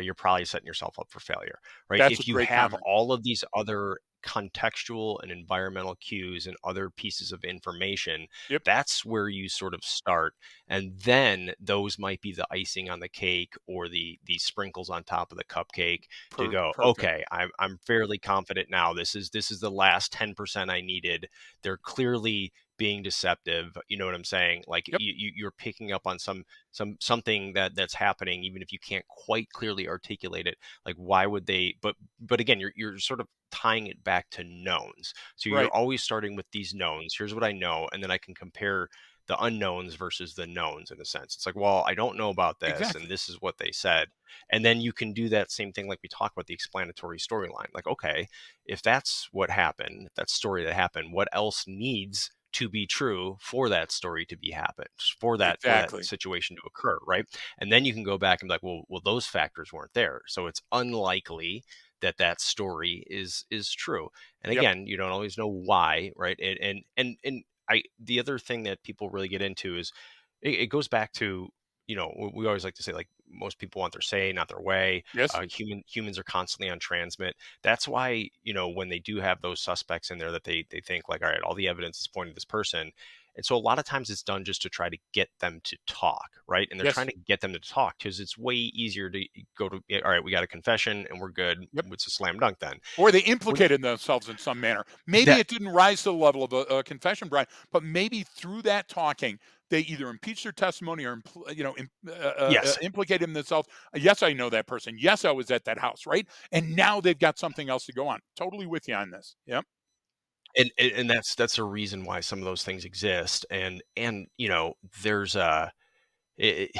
you're probably setting yourself up for failure, right? that's a If you great have comment. all of these other contextual and environmental cues and other pieces of information, Yep, that's where you sort of start. And then those might be the icing on the cake or the sprinkles on top of the cupcake to go, perfect. okay, I'm fairly confident now. This is the last 10% I needed. They're clearly being deceptive. You know what I'm saying? Like Yep, you're picking up on something that's happening, even if you can't quite clearly articulate it. Like why would they? But again, you're sort of tying it back to knowns. So you're right. always starting with these knowns. Here's what I know, and then I can compare the unknowns versus the knowns in a sense. It's like, well, I don't know about this, and Exactly. this is what they said. And then you can do that same thing like we talked about the explanatory storyline. Like, okay, if that's what happened, if that story that happened, what else needs to be true for that story to be happen, for that Exactly. situation to occur, right? And then you can go back and be like, well, those factors weren't there, so it's unlikely that that story is true. And Yep. again, you don't always know why, right? And I the other thing that people really get into is it goes back to we always like to say like most people want their say, not their way. Yes. Humans are constantly on transmit. That's why when they do have those suspects in there that they think like, all right, all the evidence is pointing to this person, and so a lot of times it's done just to try to get them to talk, right? And they're trying Yes. to get them to talk because it's way easier to go to, "Yeah, all right, we got a confession and we're good. Yep. It's a slam dunk then. Or they When implicated themselves in some manner. Maybe that it didn't rise to the level of a confession, Brian, but maybe through that talking, they either impeached their testimony or Yes, implicated themselves. Yes, I know that person. Yes, I was at that house, right? And now they've got something else to go on. Totally with you on this. Yep. and that's a reason why some of those things exist, and there's it,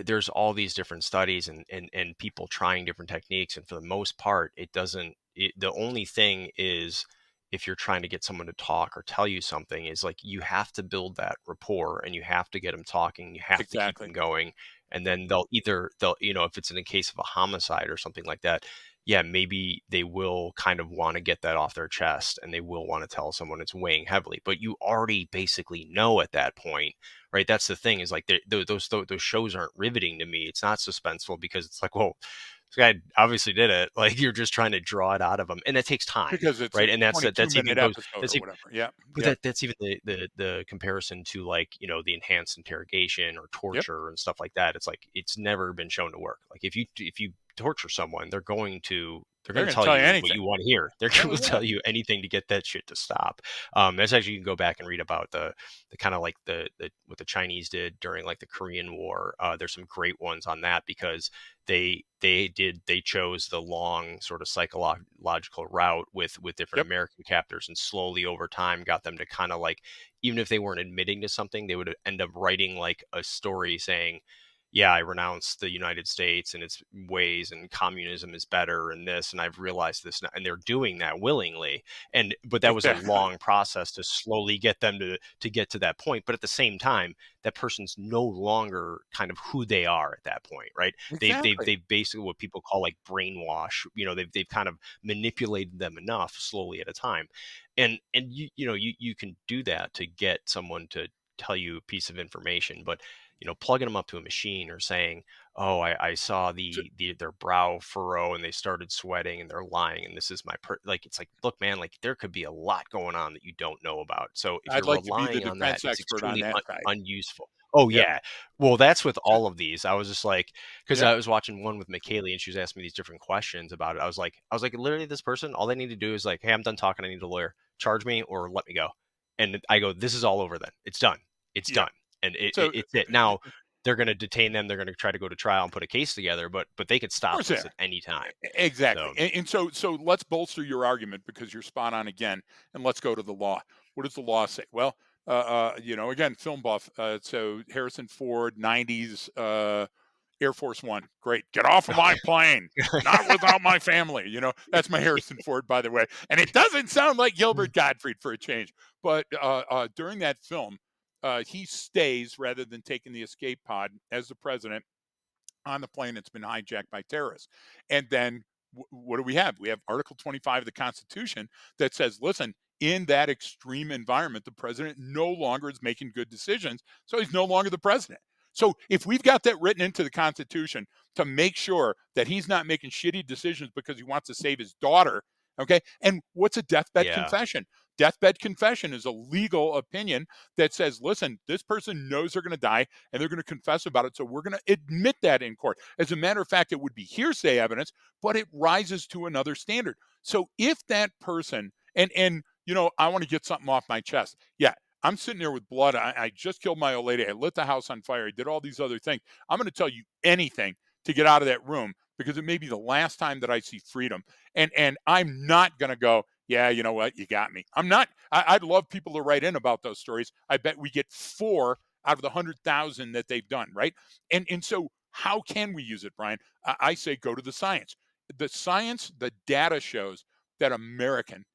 there's all these different studies and people trying different techniques, and for the most part it doesn't the only thing is if you're trying to get someone to talk or tell you something is like you have to build that rapport and you have to get them talking, you have to keep them Exactly. going, and then they'll if it's in a case of a homicide or something like that, yeah, maybe they will kind of want to get that off their chest and they will want to tell someone it's weighing heavily, but you already basically know at that point, right? That's the thing is like those shows aren't riveting to me. It's not suspenseful because it's like, well, this guy obviously did it. Like you're just trying to draw it out of them, and that takes time, because it's a right? And that's even 22-minute goes episode that's or even whatever. Yeah. but Yep. that's even the comparison to like the enhanced interrogation or Yep. torture and stuff like that. It's like it's never been shown to work. Like if you torture someone, they're They're going to going to tell tell you you what anything. you want to hear. They're Oh going to yeah. tell you anything to get that shit to stop. That's actually you can go back and read about the kind of like the what the Chinese did during like the Korean War. There's some great ones on that because they chose the long sort of psychological route with different Yep. American captors and slowly over time got them to kind of like even if they weren't admitting to something they would end up writing like a story saying yeah, I renounce the United States and its ways, and communism is better, and this, and I've realized this now, and they're doing that willingly. And but that was a Exactly. long process to slowly get them to get to that point. But at the same time, that person's no longer kind of who they are at that point, right? Exactly. They've basically what people call like brainwash. They've kind of manipulated them enough slowly at a time, and you can do that to get someone to tell you a piece of information, but plugging them up to a machine or saying, "Oh, I saw So their brow furrow and they started sweating and they're lying and this is like it's like, look, man, like there could be a lot going on that you don't know about. So if I'd you're like to be the relying on that, defense it's expert on extremely that side. unuseful." Oh Yep. yeah, well that's with So all of these. I was just like, because yep. I was watching one with McKaylee and she was asking me these different questions about it. I was like, literally, this person, all they need to do is like, hey, I'm done talking. I need a lawyer. Charge me or let me go. And I go, this is all over. Then it's done. It's Yep. done and So it's it. Now they're going to detain them. They're going to try to go to trial and put a case together, but they could of stop course they this are. at any time. Exactly. So And so let's bolster your argument because you're spot on again. And let's go to the law. What does the law say? Well, again, film buff. So Harrison Ford, 90s, Air Force One. Great. Get off of my plane. Not without my family. That's my Harrison Ford, by the way. And it doesn't sound like Gilbert Gottfried for a change. But during that film, he stays rather than taking the escape pod as the president on the plane that's been hijacked by terrorists. And then what do we have? We have Article 25 of the Constitution that says, listen, in that extreme environment, the president no longer is making good decisions. So he's no longer the president. So if we've got that written into the Constitution to make sure that he's not making shitty decisions because he wants to save his daughter, okay? And what's a deathbed yeah, confession? Deathbed confession is a legal opinion that says, listen, this person knows they're going to die and they're going to confess about it. So we're going to admit that in court. As a matter of fact, it would be hearsay evidence, but it rises to another standard. So if that person, I want to get something off my chest. Yeah, I'm sitting there with blood. I just killed my old lady. I lit the house on fire. I did all these other things. I'm going to tell you anything to get out of that room because it may be the last time that I see freedom. And I'm not going to go, yeah, you know what? You got me. I'm not. I'd love people to write in about those stories. I bet we get 4 out of the 100,000 that they've done, right? And so how can we use it, Brian? I say go to the science. The science, the data shows that Americans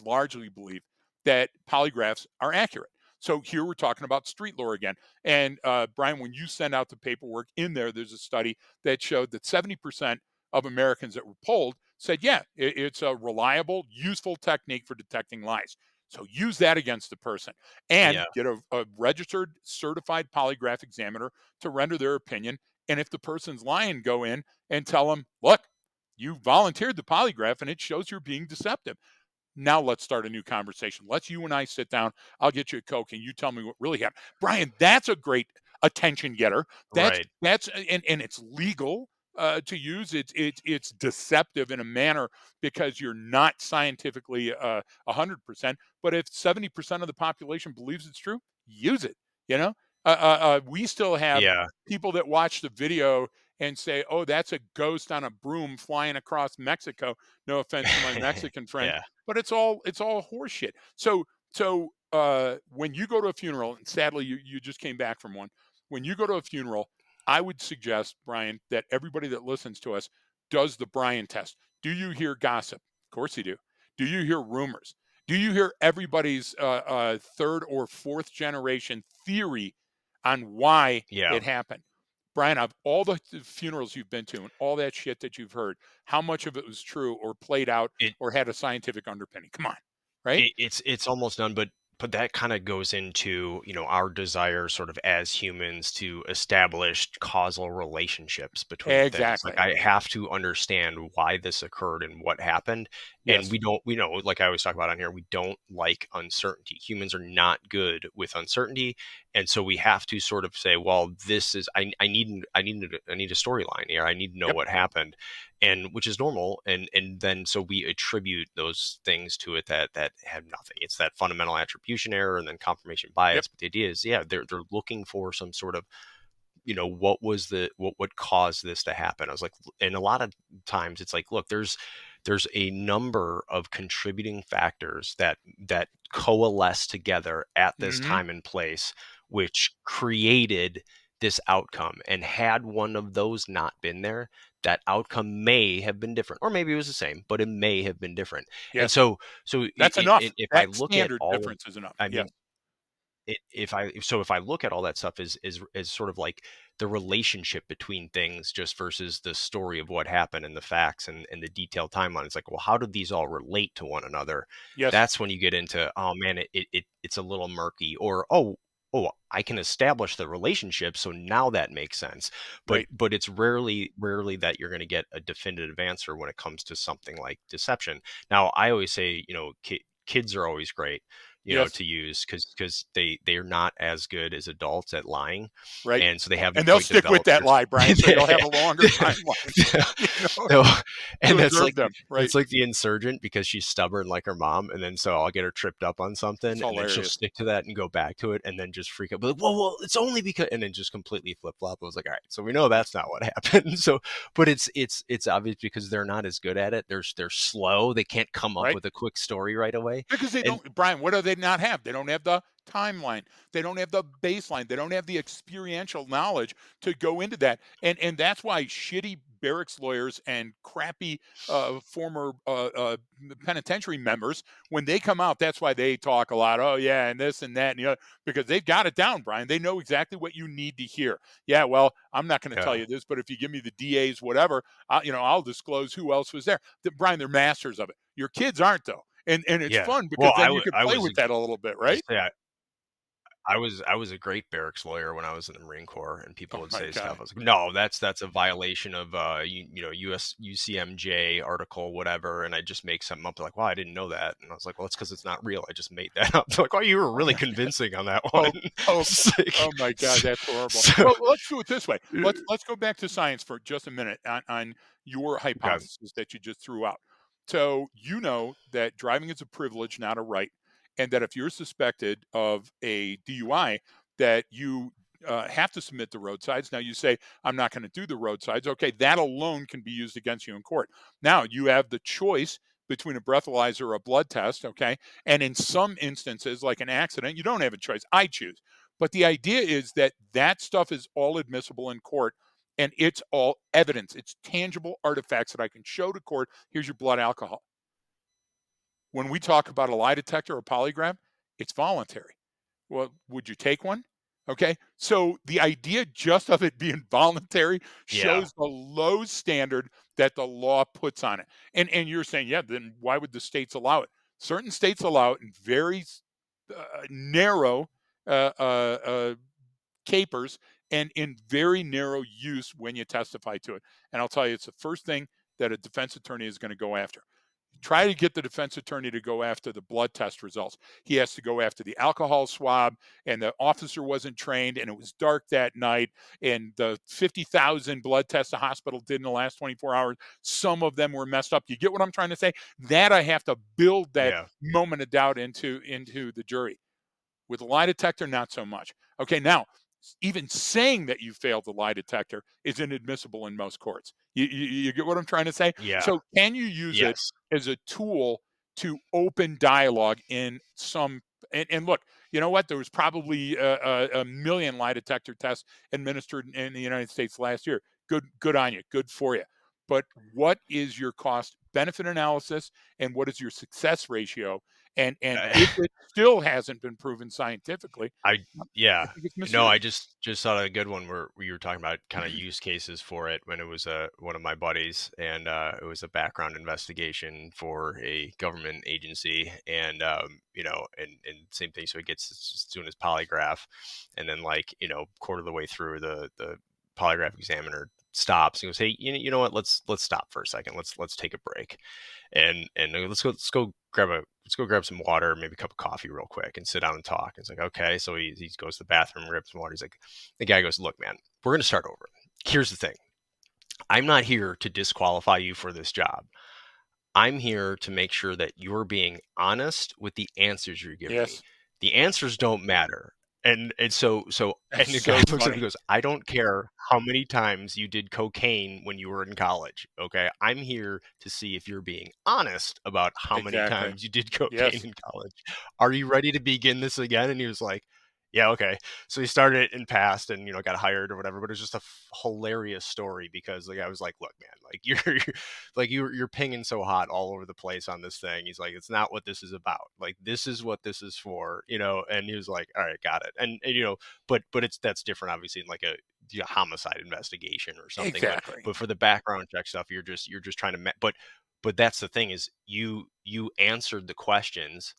largely believe that polygraphs are accurate. So here we're talking about street lore again. And Brian, when you send out the paperwork in there, there's a study that showed that 70% of Americans that were polled said, yeah, it's a reliable, useful technique for detecting lies. So use that against the person and yeah, get a registered, certified polygraph examiner to render their opinion. And if the person's lying, go in and tell them, look, you volunteered the polygraph and it shows you're being deceptive. Now let's start a new conversation. Let's you and I sit down. I'll get you a Coke and you tell me what really happened. Brian, that's a great attention getter. That's right. that's and it's legal to use. It's deceptive in a manner because you're not scientifically 100%. But if 70% of the population believes it's true, use it. You know, we still have Yeah, people that watch the video and say, "Oh, that's a ghost on a broom flying across Mexico." No offense to my Mexican friends, yeah. but it's all horseshit. When you go to a funeral, and sadly you just came back from one, when you go to a funeral, I would suggest, Brian, that everybody that listens to us does the Brian test. Do you hear gossip? Of course you do. Do you hear rumors? Do you hear everybody's third or fourth generation theory on why Yeah. it happened? Brian, of all the funerals you've been to and all that shit that you've heard, how much of it was true or played out It or had a scientific underpinning? Come on, right? it's almost done, but but that kind of goes into, our desire sort of as humans to establish causal relationships between things. Like Exactly. I have to understand why this occurred and what happened. And Yes. we know, like I always talk about on here, we don't like uncertainty. Humans are not good with uncertainty. And so we have to sort of say, well, this is, I need a storyline here. I need to know Yep. what happened, and which is normal. And then so we attribute those things to it that have nothing. It's that fundamental attribution error and then confirmation Yep. bias. But the idea is, yeah, they're looking for some sort of, what caused this to happen. I was like, and a lot of times it's like, look, there's a number of contributing factors that coalesce together at this Hmm. time and place, which created this outcome. And had one of those not been there, that outcome may have been different, or maybe it was the same, but it may have been different. And Yes. so That's enough. if I That look at standard all of, difference is enough. I Yes. mean, if I look at all that stuff as sort of like the relationship between things just versus the story of what happened and the facts and the detailed timeline, it's like, well, how do these all relate to one another? Yes. That's when you get into, oh man, it's a little murky, or oh, I can establish the relationship, so now that makes sense. but Right. but it's rarely that you're going to get a definitive answer when it comes to something like deception. Now I always say, kids are always great, Yes. to use, because they're not as good as adults at lying, Right. and so they haven't And they'll quite stick with developed that their lie, Brian, so you'll have a longer timeline, you know, so, to and that's observe like them. Right. it's like the insurgent, because she's stubborn like her mom, and then so I'll get her tripped up on It's something, and then she'll hilarious. stick to that and go back to it, and then just freak out, be like, whoa, it's only because, and then just completely flip flop. I was like, all right, so we know that's not what happened. So, but it's obvious because they're not as good at it. They're slow. They can't come up Right. with a quick story right away, Because they and don't, Brian, what do they not have? They don't have the timeline. They don't have the baseline. They don't have the experiential knowledge to go into that. And that's why shitty barracks lawyers and crappy former penitentiary members, when they come out, that's why they talk a lot. Oh yeah, and this and that and the other, because they've got it down, Brian. They know exactly what you need to hear. Yeah, well, I'm not going to tell yeah. you this, but if you give me the DA's whatever, I'll disclose who else was there. Brian, they're masters of it. Your kids aren't though, and it's Yeah. fun Well, because then you can I play was with that a little bit, just right? say I was a great barracks lawyer when I was in the Marine Corps, and people Oh would my say stuff. god. I was like, "No, that's a violation of US UCMJ article, whatever." And I just make something up. They're like, "Wow, I didn't know that." And I was like, "Well, it's because it's not real. I just made that up." They're like, "Oh, you were really convincing on that one." Poke, poke. It's like, Oh my god, that's horrible. so, Well, let's do it this way. Let's go back to science for just a minute on your okay, hypothesis that you just threw out. So you know that driving is a privilege, not a right, and that if you're suspected of a DUI, that you have to submit the roadsides. Now you say, I'm not going to do the roadsides. Okay, that alone can be used against you in court. Now you have the choice between a breathalyzer or a blood test. Okay, and in some instances, like an accident, you don't have a choice. I choose. But the idea is that that stuff is all admissible in court, and it's all evidence. It's tangible artifacts that I can show to court. Here's your blood alcohol. When we talk about a lie detector or polygraph, it's voluntary. Well, would you take one? Okay. So the idea just of it being voluntary yeah, shows the low standard that the law puts on it. And you're saying, yeah, then why would the states allow it? Certain states allow it in very narrow uh, uh, uh, capers and in very narrow use when you testify to it. And I'll tell you, it's the first thing that a defense attorney is going to go after. Try to get the defense attorney to go after the blood test results. He has to go after the alcohol swab, and the officer wasn't trained, and it was dark that night, and the 50,000 blood tests the hospital did in the last 24 hours, some of them were messed up. You get what I'm trying to say? That I have to build that yeah, moment of doubt into the jury. With a lie detector, not so much. Okay, now even saying that you failed the lie detector is inadmissible in most courts. You get what I'm trying to say? yeah, So can you use it yes, as a tool to open dialogue in some? And look, you know what? There was probably a million lie detector tests administered in the United States last year. Good on you. Good for you. but what is your cost benefit analysis and what is your success ratio? And if it still hasn't been proven scientifically, I I yeah. think it's No, I misleading. just saw a good one where you were talking about kind of use cases for it when it was one of my buddies, and it was a background investigation for a government agency, and and same thing. So he gets doing his polygraph, and then like quarter of the way through, the polygraph examiner stops and goes, "Hey, you know what? Let's stop for a second. Let's take a break." And let's go grab some water, maybe a cup of coffee real quick and sit down and talk. It's like, okay. So he goes to the bathroom, grabs some water. He's like, the guy goes, look, man, we're going to start over. Here's the thing. I'm not here to disqualify you for this job. I'm here to make sure that you're being honest with the answers you're giving me. Yes, The answers don't matter. And that's the guy so looks at him funny. and goes, I don't care how many times you did cocaine when you were in college. Okay. I'm here to see if you're being honest about how many Exactly. times you did cocaine Yes, in college. Are you ready to begin this again? And he was like, yeah, okay. So he started it and passed and got hired or whatever, but it was just a hilarious story because the guy was like, look, man, like you're pinging so hot all over the place on this thing. He's like, it's not what this is about. Like this is what this is for, And he was like, all right, got it. And but it's that's different, obviously, in like a homicide investigation or something. But exactly. but for the background check stuff, you're just trying to. But that's the thing is you answered the questions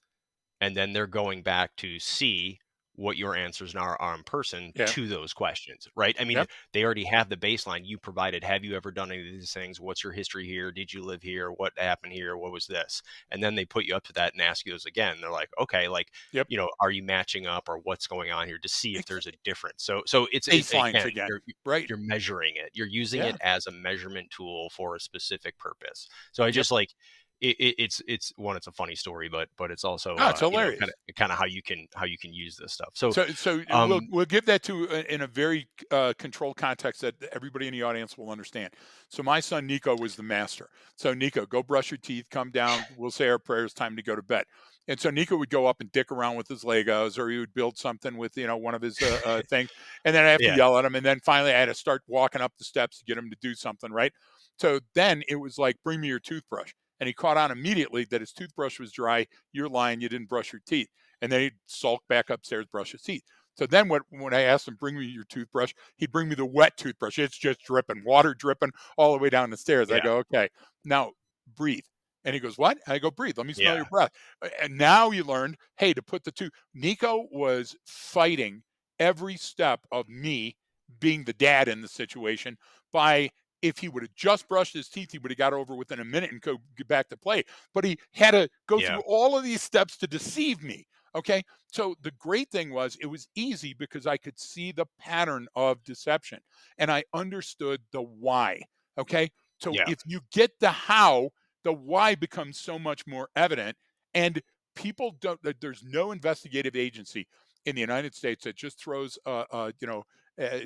and then they're going back to see what your answers are in person Yeah. to those questions, right? I mean, Yep. they already have the baseline you provided. Have you ever done any of these things? What's your history here? Did you live here? What happened here? What was this? And then they put you up to that and ask you those again. They're like, okay, like, Yep. are you matching up or what's going on here to see if Ex- there's a difference? So Baselines again, again. you're Right. you're measuring it. You're using Yeah. it as a measurement tool for a specific purpose. So I Yep. just like it's one, it's a funny story, but it's also No, it's kind hilarious. of how you can use this stuff. So So we'll um we'll give that to in a very controlled context that everybody in the audience will understand. So my son Nico was the master. So Nico, go brush your teeth, come down. We'll say our prayers. Time to go to bed. And so Nico would go up and dick around with his Legos, or he would build something with one of his things. And then I have to yeah, yell at him. And then finally, I had to start walking up the steps to get him to do something, right? So then it was like, bring me your toothbrush. And he caught on immediately that his toothbrush was dry. You're lying. You didn't brush your teeth, and then he'd sulk back upstairs, brush his teeth. So then when I asked him, bring me your toothbrush, he'd bring me the wet toothbrush. It's just dripping, water dripping all the way down the stairs. I yeah, go, okay, now breathe. And he goes, what? I go, breathe. Let me smell your yeah, breath. And now you learned, hey, to put the two. Nico was fighting every step of me being the dad in the situation by if he would have just brushed his teeth, he would have got over within a minute and go get back to play. But he had to go yeah, through all of these steps to deceive me. Okay. So the great thing was it was easy because I could see the pattern of deception and I understood the why. Okay. So yeah, if you get the how, the why becomes so much more evident. And people don't, there's no investigative agency in the United States that just throws,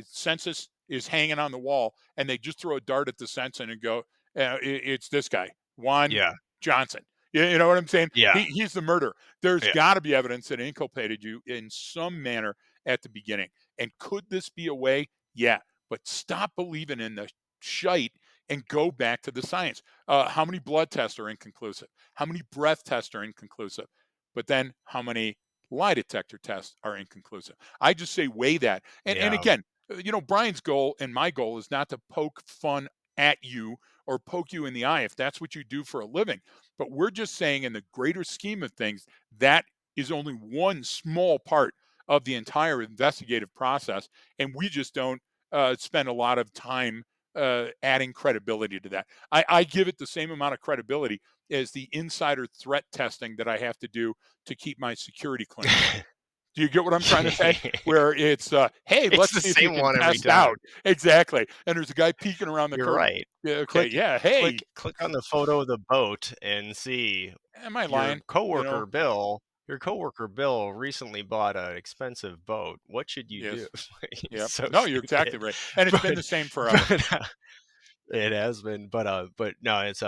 census is hanging on the wall and they just throw a dart at the census and go, it's this guy, Juan yeah, Johnson. You know what I'm saying? yeah, He's the murderer. There's yeah, got to be evidence that inculpated you in some manner at the beginning. And could this be a way? Yeah. But stop believing in the shite and go back to the science. How many blood tests are inconclusive? How many breath tests are inconclusive? But then how many lie detector tests are inconclusive? I just say weigh that. And yeah, again, Brian's goal and my goal is not to poke fun at you or poke you in the eye if that's what you do for a living. But we're just saying, in the greater scheme of things, that is only one small part of the entire investigative process. And we just don't spend a lot of time adding credibility to that. I give it the same amount of credibility as the insider threat testing that I have to do to keep my security clearance. Do you get what I'm trying to say? Where it's, hey, it's let's the see if you same can one every test time. out. Exactly. And there's a guy peeking around the You're curtain. right. Yeah, okay. Click Yeah. Hey, click on the photo of the boat and see am I your lying? You know? coworker Bill. Your coworker Bill recently bought an expensive boat. What should you do? Yes. It's Yep. so No, you're exactly stupid. right. And it's been But the same forever. but it has been, but no, it's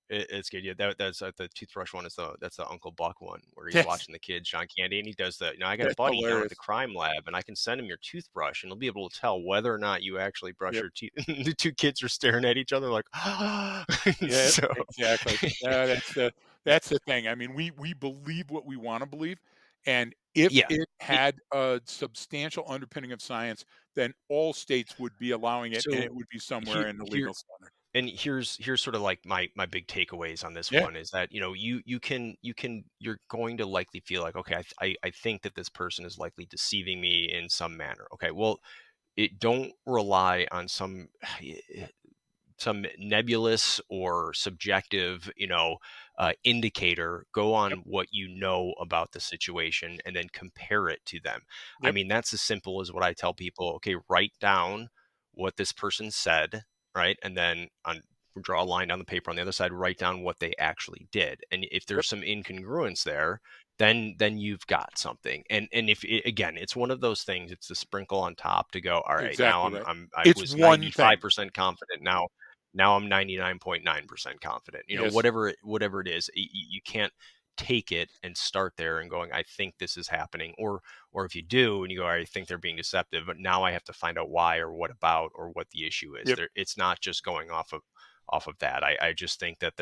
It's good. Yeah, that's the toothbrush one is that's the Uncle Buck one where he's Yes, watching the kid, John Candy, and he does the, I got a that's buddy down at the hilarious. crime lab, and I can send him your toothbrush, and he'll be able to tell whether or not you actually brush Yep. your teeth. The two kids are staring at each other like, Yeah, so exactly. That's the thing. I mean, we believe what we want to believe, and if yeah. it had a substantial underpinning of science, then all states would be allowing it, and it So would be somewhere here in the here legal standard. and here's sort of like my big takeaways on this Yeah. one is that you're going to likely feel like, okay, I think that this person is likely deceiving me in some manner. Okay, well, it don't rely on some nebulous or subjective, indicator. Go Yep. on what you know about the situation and then compare it to them. I Yep. mean, that's as simple as what I tell people. Okay, write down what this person said, right? And then draw a line down the paper on the other side, write down what they actually did. And if Yep. there's some incongruence there, then you've got something. And if again, it's one of those things, it's the sprinkle on top to go, all right, now Exactly right. I It's was one thing. 95% confident. Now I'm 99.9% confident. Yes. Whatever it is, you can't take it and start there and going, I think this is happening. Or if you do and you go, I think they're being deceptive, but now I have to find out why or what about or what the issue is. Yep. There, it's not just going off of that. I just think that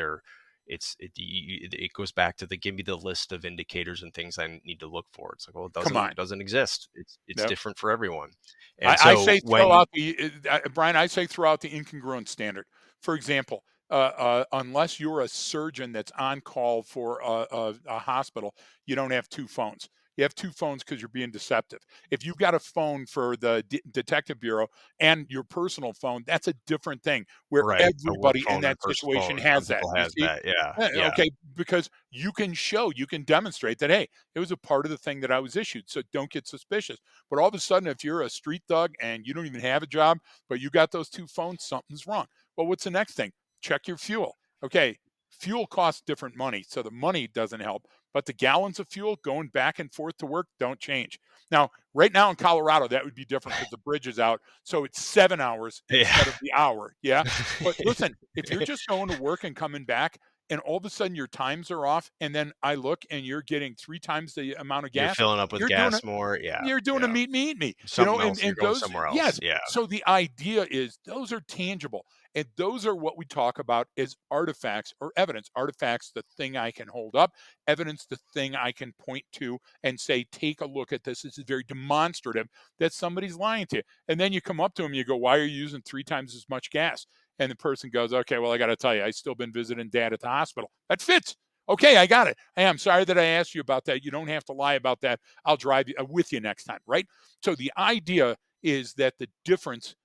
it goes back to the give me the list of indicators and things I need to look for. It's like, well, it Come on. doesn't exist. It's Yep. different for everyone. And I so say throw when out the Brian. I say throw out the incongruent standard. For example, unless you're a surgeon that's on call for a hospital, you don't have two phones. You have two phones because you're being deceptive. If you've got a phone for the detective bureau and your personal phone, that's a different thing. Where right, a work everybody in phone and that personal situation phone, some has that. people You has see? that. Yeah, yeah, Okay, because you can show, you can demonstrate that, hey, it was a part of the thing that I was issued. So don't get suspicious. But all of a sudden, if you're a street thug and you don't even have a job, but you got those two phones, something's wrong. Well, what's the next thing? Check your fuel. Okay, fuel costs different money, so the money doesn't help, but the gallons of fuel going back and forth to work don't change. Now, right now in Colorado, that would be different because the bridge is out, so it's 7 hours yeah. instead of the hour. Yeah, but listen, if you're just going to work and coming back, and all of a sudden your times are off, and then I look and you're getting 3 times the amount of You're gas, filling up with you're doing gas more. Yeah, you're doing a yeah. meet me, eat me, Something else, you're and going those, somewhere else. yes. Yeah, So the idea is those are tangible, and those are what we talk about as artifacts or evidence. Artifacts, the thing I can hold up; evidence, the thing I can point to and say, "Take a look at this. This is very demonstrative that somebody's lying to you." And then you come up to them, you go, "Why are you using 3 times as much gas?" And the person goes, "Okay, well, I got to tell you, I still been visiting Dad at the hospital. That fits." Okay, I got it. Hey, I'm sorry that I asked you about that. You don't have to lie about that. I'll drive you with you next time, right? So the idea is that the difference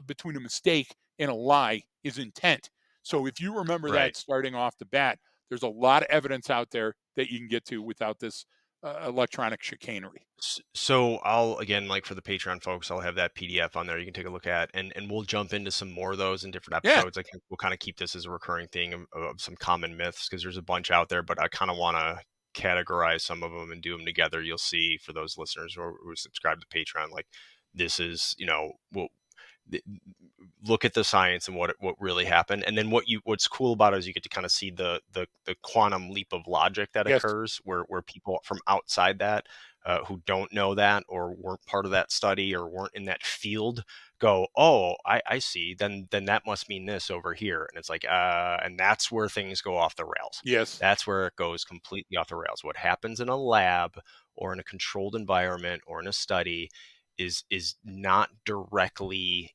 between a mistake and a lie is intent. So if you remember right. that starting off the bat, there's a lot of evidence out there that you can get to without this electronic chicanery. So I'll again, like for the Patreon folks, I'll have that PDF on there. You can take a look at, and we'll jump into some more of those in different Yeah, episodes. I think we'll kind of keep this as a recurring thing of some common myths because there's a bunch out there, but I kind of want to categorize some of them and do them together. You'll see for those listeners who subscribe to Patreon, like this is, th- look at the science and what really happened, and then what's cool about it is you get to kind of see the quantum leap of logic that yes, occurs where people from outside that who don't know that or weren't part of that study or weren't in that field go, oh, I see, then that must mean this over here, and it's like and that's where things go off the rails. yes, That's where it goes completely off the rails. What happens in a lab or in a controlled environment or in a study is not directly,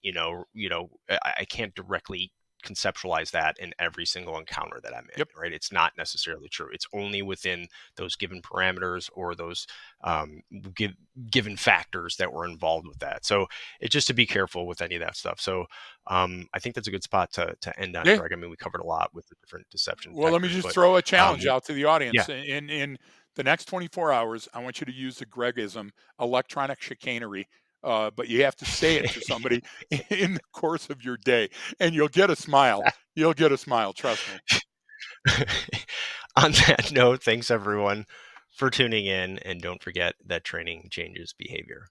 I can't directly conceptualize that in every single encounter that I'm in, yep. right? It's not necessarily true. It's only within those given parameters or those um, give, given factors that were involved with that. So it's just to be careful with any of that stuff. So I think that's a good spot to end on, Yeah. Greg. I mean, we covered a lot with the different deception Well, let me detectors, just but throw a um, challenge out to the yeah, audience. In the next 24 hours, I want you to use the Gregism, electronic chicanery, but you have to say it to somebody in the course of your day, and you'll get a smile. You'll get a smile. Trust me. On that note, thanks everyone for tuning in, and don't forget that training changes behavior.